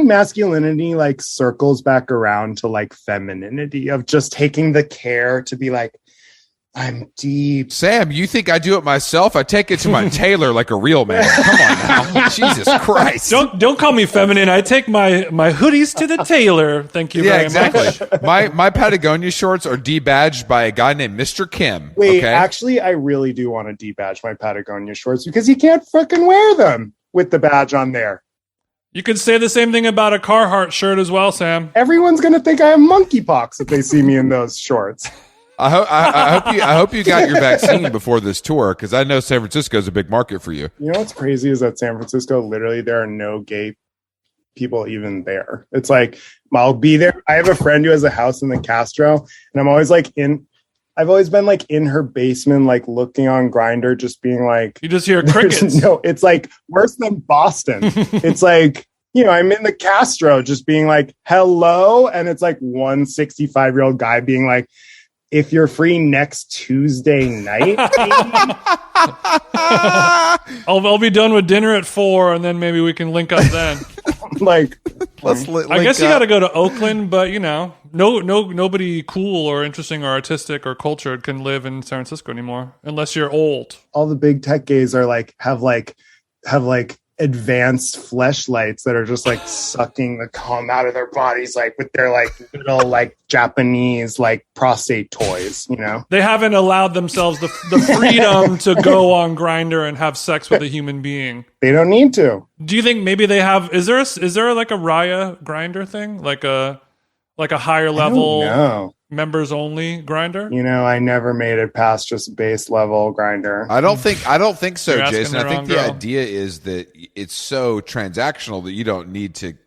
masculinity like circles back around to like femininity, of just taking the care to be like, I'm deep. Sam, you think I do it myself? I take it to my tailor like a real man. Come on now. Jesus Christ. Don't call me feminine. I take my hoodies to the tailor. Thank you very much. My Patagonia shorts are debadged by a guy named Mr. Kim. Wait, okay? Actually, I really do want to debadge my Patagonia shorts because you can't fucking wear them with the badge on there. You could say the same thing about a Carhartt shirt as well, Sam. Everyone's going to think I have monkeypox if they see me in those shorts. I hope you got your vaccine before this tour, because I know San Francisco is a big market for you. You know what's crazy is that San Francisco, literally, there are no gay people even there. It's like, I'll be there. I have a friend who has a house in the Castro, and I'm always like I've always been like in her basement, like looking on Grindr, just being like, you just hear crickets. No, it's like worse than Boston. It's like, you know, I'm in the Castro just being like, hello. And it's like one 65-year-old guy being like, if you're free next Tuesday night, I'll be done with dinner at 4, and then maybe we can link up then. Like, I guess you got to go to Oakland, but you know, nobody cool or interesting or artistic or cultured can live in San Francisco anymore unless you're old. All the big tech gays are like have advanced fleshlights that are just like sucking the cum out of their bodies, like with their like little like Japanese like prostate toys, you know. They haven't allowed themselves the freedom to go on Grindr and have sex with a human being. They don't need to. Do you think maybe they have? Is there like a Raya Grindr thing, like a higher level members only Grindr? You know, I never made it past just base level Grindr. I don't think so, Jason. I think the girl. idea is that it's so transactional that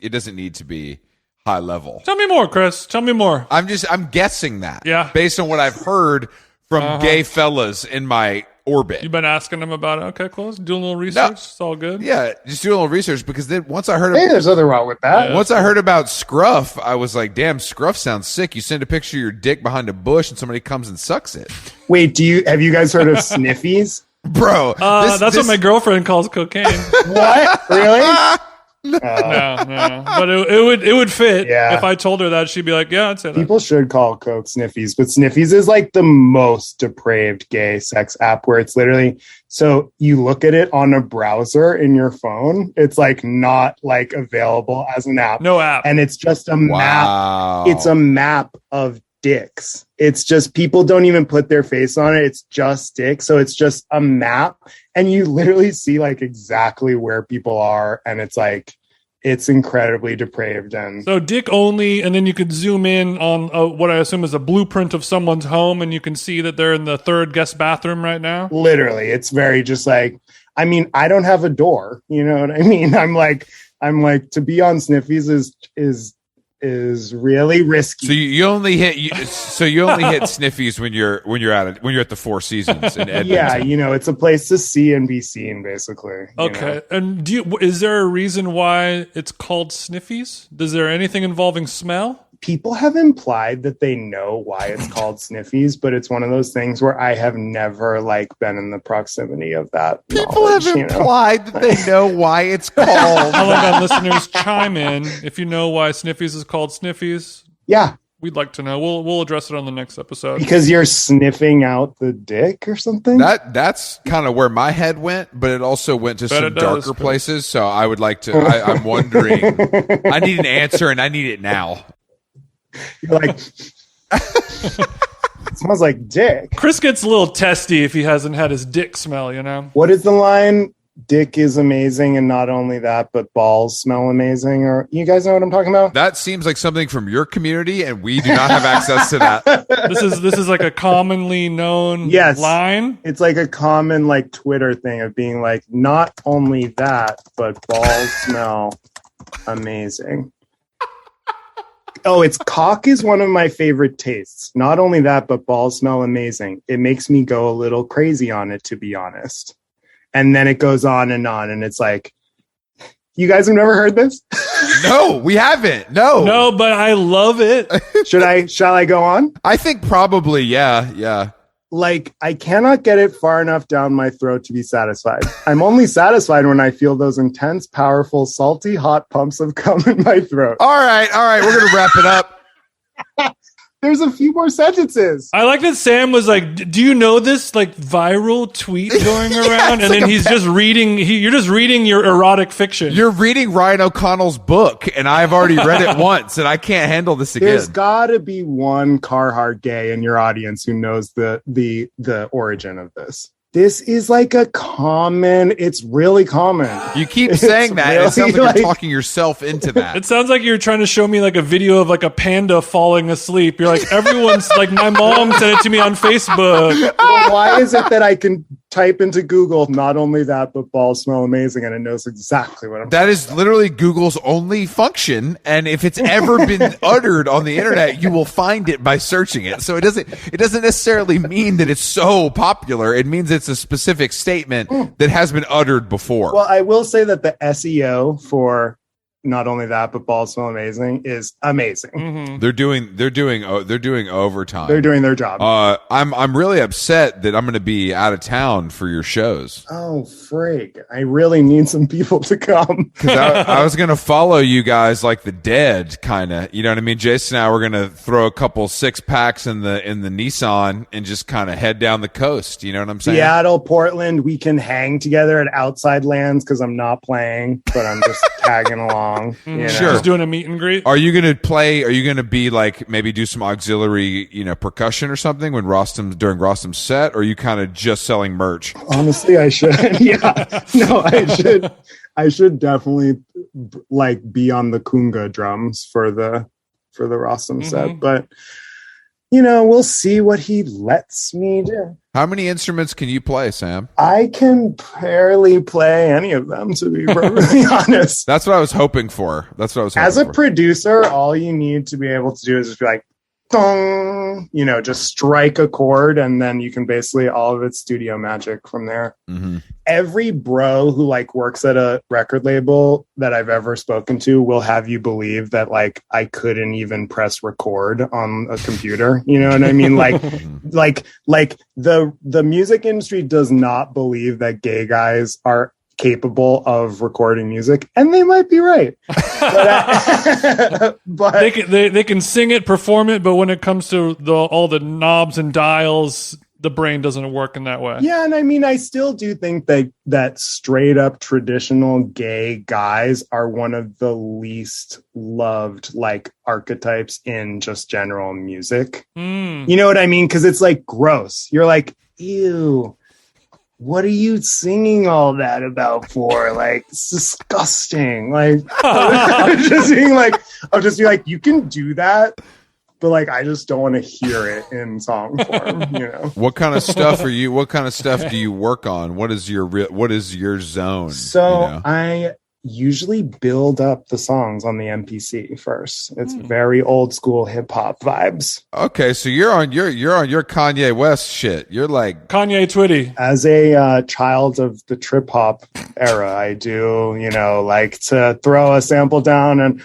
it doesn't need to be high level. Tell me more, Chris. Tell me more. I'm guessing that. Yeah. Based on what I've heard from gay fellas in my orbit. You've been asking them about it. Okay, close. Doing a little research. It's all good. Yeah, just doing a little research, because then once I heard there's nothing wrong with that. Once I heard about Scruff, I was like, damn, Scruff sounds sick. You send a picture of your dick behind a bush and somebody comes and sucks it. Wait, have you guys heard of Sniffies? Bro, that's what my girlfriend calls cocaine. What? Really? No. But it would fit. Yeah. If I told her that, she'd be like, yeah, I'd say that. People should call coke Sniffies, but Sniffies is like the most depraved gay sex app, where it's literally, so you look at it on a browser in your phone. It's like not like available as an app. No app. And it's just a map. It's a map of dicks. It's just, people don't even put their face on it. It's just dicks. So it's just a map, and you literally see like exactly where people are, and it's like, it's incredibly depraved. And so dick only, and then you could zoom in on what I assume is a blueprint of someone's home, and you can see that they're in the third guest bathroom right now. Literally, it's very just like, I mean, I don't have a door, you know what I mean? I'm like to be on Sniffies is really risky. So you only hit Sniffies when you're at the Four Seasons in Edmonton. Yeah, you know, it's a place to see and be seen, basically. Okay, and is there a reason why it's called Sniffies? Is there anything involving smell? people have implied that they know why it's called Sniffies, but it's one of those things where I have never like been in the proximity of that. People have implied that they know why it's called. I'll let our listeners chime in if you know why Sniffies is called Sniffies. Yeah. We'd like to know. We'll address it on the next episode. Because you're sniffing out the dick or something? That's kind of where my head went, but it also went to some darker places. So I would like to, I'm wondering, I need an answer and I need it now. You're like, it smells like dick. Chris gets a little testy if he hasn't had his dick smell, you know? What is the line? Dick is amazing, and not only that, but balls smell amazing. Or you guys know what I'm talking about? That seems like something from your community, and we do not have access to that. This is like a commonly known line. It's like a common like Twitter thing of being like, not only that, but balls smell amazing. Oh, it's cock is one of my favorite tastes. Not only that, but balls smell amazing. It makes me go a little crazy on it, to be honest. And then it goes on, and it's like, you guys have never heard this? No, we haven't. No, but I love it. Shall I go on? I think probably, yeah. Like, I cannot get it far enough down my throat to be satisfied. I'm only satisfied when I feel those intense, powerful, salty, hot pumps of cum in my throat. All right. We're going to wrap it up. There's a few more sentences. I like that Sam was like, do you know this like viral tweet going around? And then he's just reading, you're just reading your erotic fiction. You're reading Ryan O'Connell's book, and I've already read it once, and I can't handle this again. There's got to be one Carhartt Gay in your audience who knows the origin of this. This is like it's really common. You keep saying that. Really, it sounds like you're talking yourself into that. It sounds like you're trying to show me like a video of like a panda falling asleep. You're like, everyone's like, my mom sent it to me on Facebook. Well, why is it that I can type into Google, not only that, but balls smell amazing, and it knows exactly what I'm That is literally Google's only function. And if it's ever been uttered on the internet, you will find it by searching it. So it doesn't necessarily mean that it's so popular. It means it's a specific statement that has been uttered before. Well, I will say that the SEO for not only that, but balls smell amazing is amazing. Mm-hmm. They're doing overtime. They're doing their job. I'm really upset that I'm going to be out of town for your shows. Oh, frig. I really need some people to come. Because I was going to follow you guys like the dead, kind of. You know what I mean? Jason and I were going to throw a couple 6-packs in the Nissan and just kind of head down the coast. You know what I'm saying? Seattle, Portland, we can hang together at Outside Lands because I'm not playing, but I'm just tagging along. You know? Sure. Just doing a meet and greet. Are you going to play? Are you going to be like maybe do some auxiliary, percussion or something during Rostam's set? Or are you kind of just selling merch? Honestly, I should. Yeah, no, I should definitely like be on the kunga drums for the Rostam set, but we'll see what he lets me do. How many instruments can you play, Sam? I can barely play any of them, to be perfectly honest. That's what I was hoping for. As a producer, all you need to be able to do is just be like, dong, just strike a chord, and then you can basically all of it's studio magic from there. Mm-hmm. Every bro who like works at a record label that I've ever spoken to will have you believe that like I couldn't even press record on a computer. You know what I mean? Like the music industry does not believe that gay guys are capable of recording music, and they might be right. But they can sing it, perform it, but when it comes to all the knobs and dials, the brain doesn't work in that way. Yeah, and I mean, I still do think that straight up traditional gay guys are one of the least loved like archetypes in just general music. You know what I mean? Because it's like gross. You're like, ew. What are you singing all that about for? Like, it's disgusting. Like, I'm just being like, you can do that, but like, I just don't want to hear it in song form. What kind of stuff are you? What kind of stuff do you work on? What is your zone? So I usually build up the songs on the MPC first. It's very old school hip hop vibes. Okay, so you're on your Kanye West shit. You're like Kanye Twitty. As a child of the trip hop era, I do, like to throw a sample down and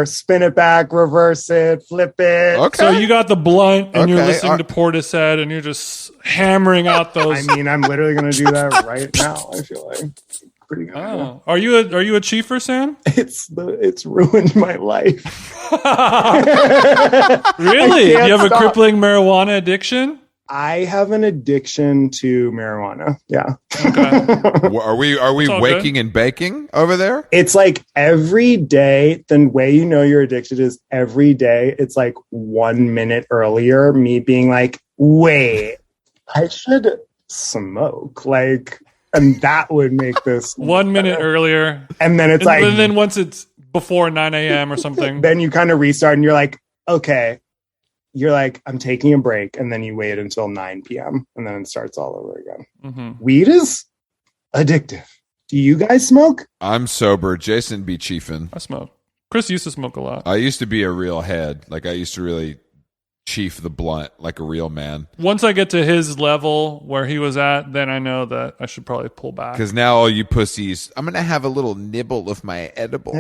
spin it back, reverse it, flip it. okay. So you got the blunt and you're Okay, listening to Portishead and you're just hammering out those. I mean, I'm literally going to do that right now. I feel like pretty good. Oh. Are you a chiefer, Sam? It's ruined my life. Really? can't You have a stop. crippling marijuana addiction? I have an addiction to marijuana. Yeah. Okay. are we all waking and baking over there? It's like every day, the way you know you're addicted is every day. It's like 1 minute earlier, me being like, wait, I should smoke. And that would make this 1 minute earlier. And then it's And then once it's before 9 a.m. or something. then you kind of restart and you're like, okay. You're like, I'm taking a break. And then you wait until 9 p.m. and then it starts all over again. Mm-hmm. Weed is addictive. Do you guys smoke? I'm sober. Jason be chiefing. I smoke. Chris used to smoke a lot. I used to be a real head. Like I used to really chief the blunt like a real man. Once I get to his level where he was at, then I know that I should probably pull back. Because now all you pussies, I'm going to have a little nibble of my edible.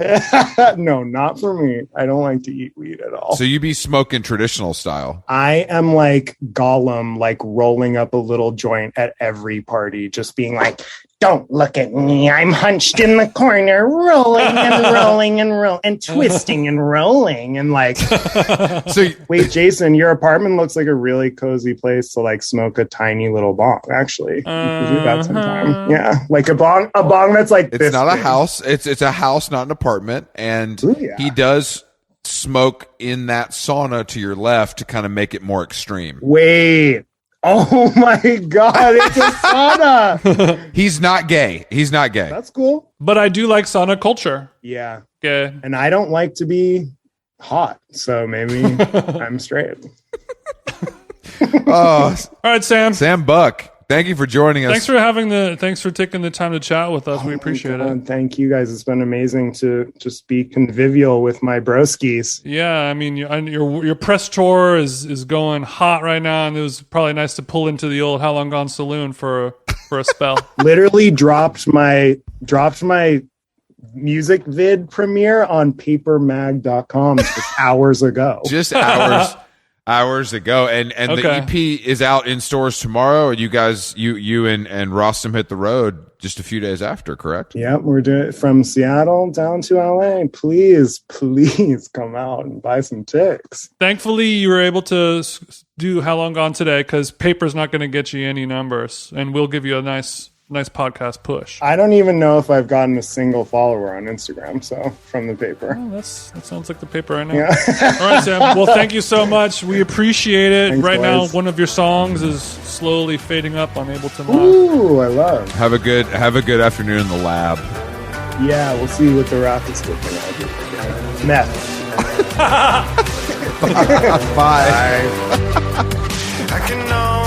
No, not for me. I don't like to eat weed at all. So you be smoking traditional style. I am like Gollum, like rolling up a little joint at every party, just being like, don't look at me. I'm hunched in the corner, rolling and rolling and rolling and twisting and rolling. And like, So wait, Jason, your apartment looks like a really cozy place to like smoke a tiny little bong, actually. We could do that sometime. Yeah. Like a bong that's like it's this not a big. house. It's a house, not an apartment. And Ooh, yeah. he does smoke in that sauna to your left to kind of make it more extreme. Wait. Oh my God. It's a sauna. He's not gay. He's not gay. That's cool. But I do like sauna culture. Yeah. Okay. And I don't like to be hot. So maybe I'm straight. Oh, All right, Sam. Sam Buck, thank you for joining us. Thanks for taking the time to chat with us. We appreciate it. it. Thank you guys. It's been amazing to just be convivial with my broskies. Yeah, I mean, your press tour is going hot right now, and it was probably nice to pull into the old How Long Gone saloon for a spell. Literally dropped my music vid premiere on papermag.com just hours ago. Just hours ago, and Okay. the EP is out in stores tomorrow. And you guys, you and Rostam hit the road just a few days after, correct? Yep, we're doing it from Seattle down to LA. Please come out and buy some ticks. Thankfully, you were able to do How Long Gone today because paper's not going to get you any numbers, and we'll give you a nice podcast push. I don't even know if I've gotten a single follower on Instagram, so from the paper. Oh, that sounds like the paper right now. Yeah. All right, Sam. Well, thank you so much. We appreciate it. Thanks, right boys. now, one of your songs is slowly fading up on Ableton Live. Ooh, I love. Have a good afternoon in the lab. Yeah, we'll see what the rap is looking like. Meth. Bye. Bye. I can know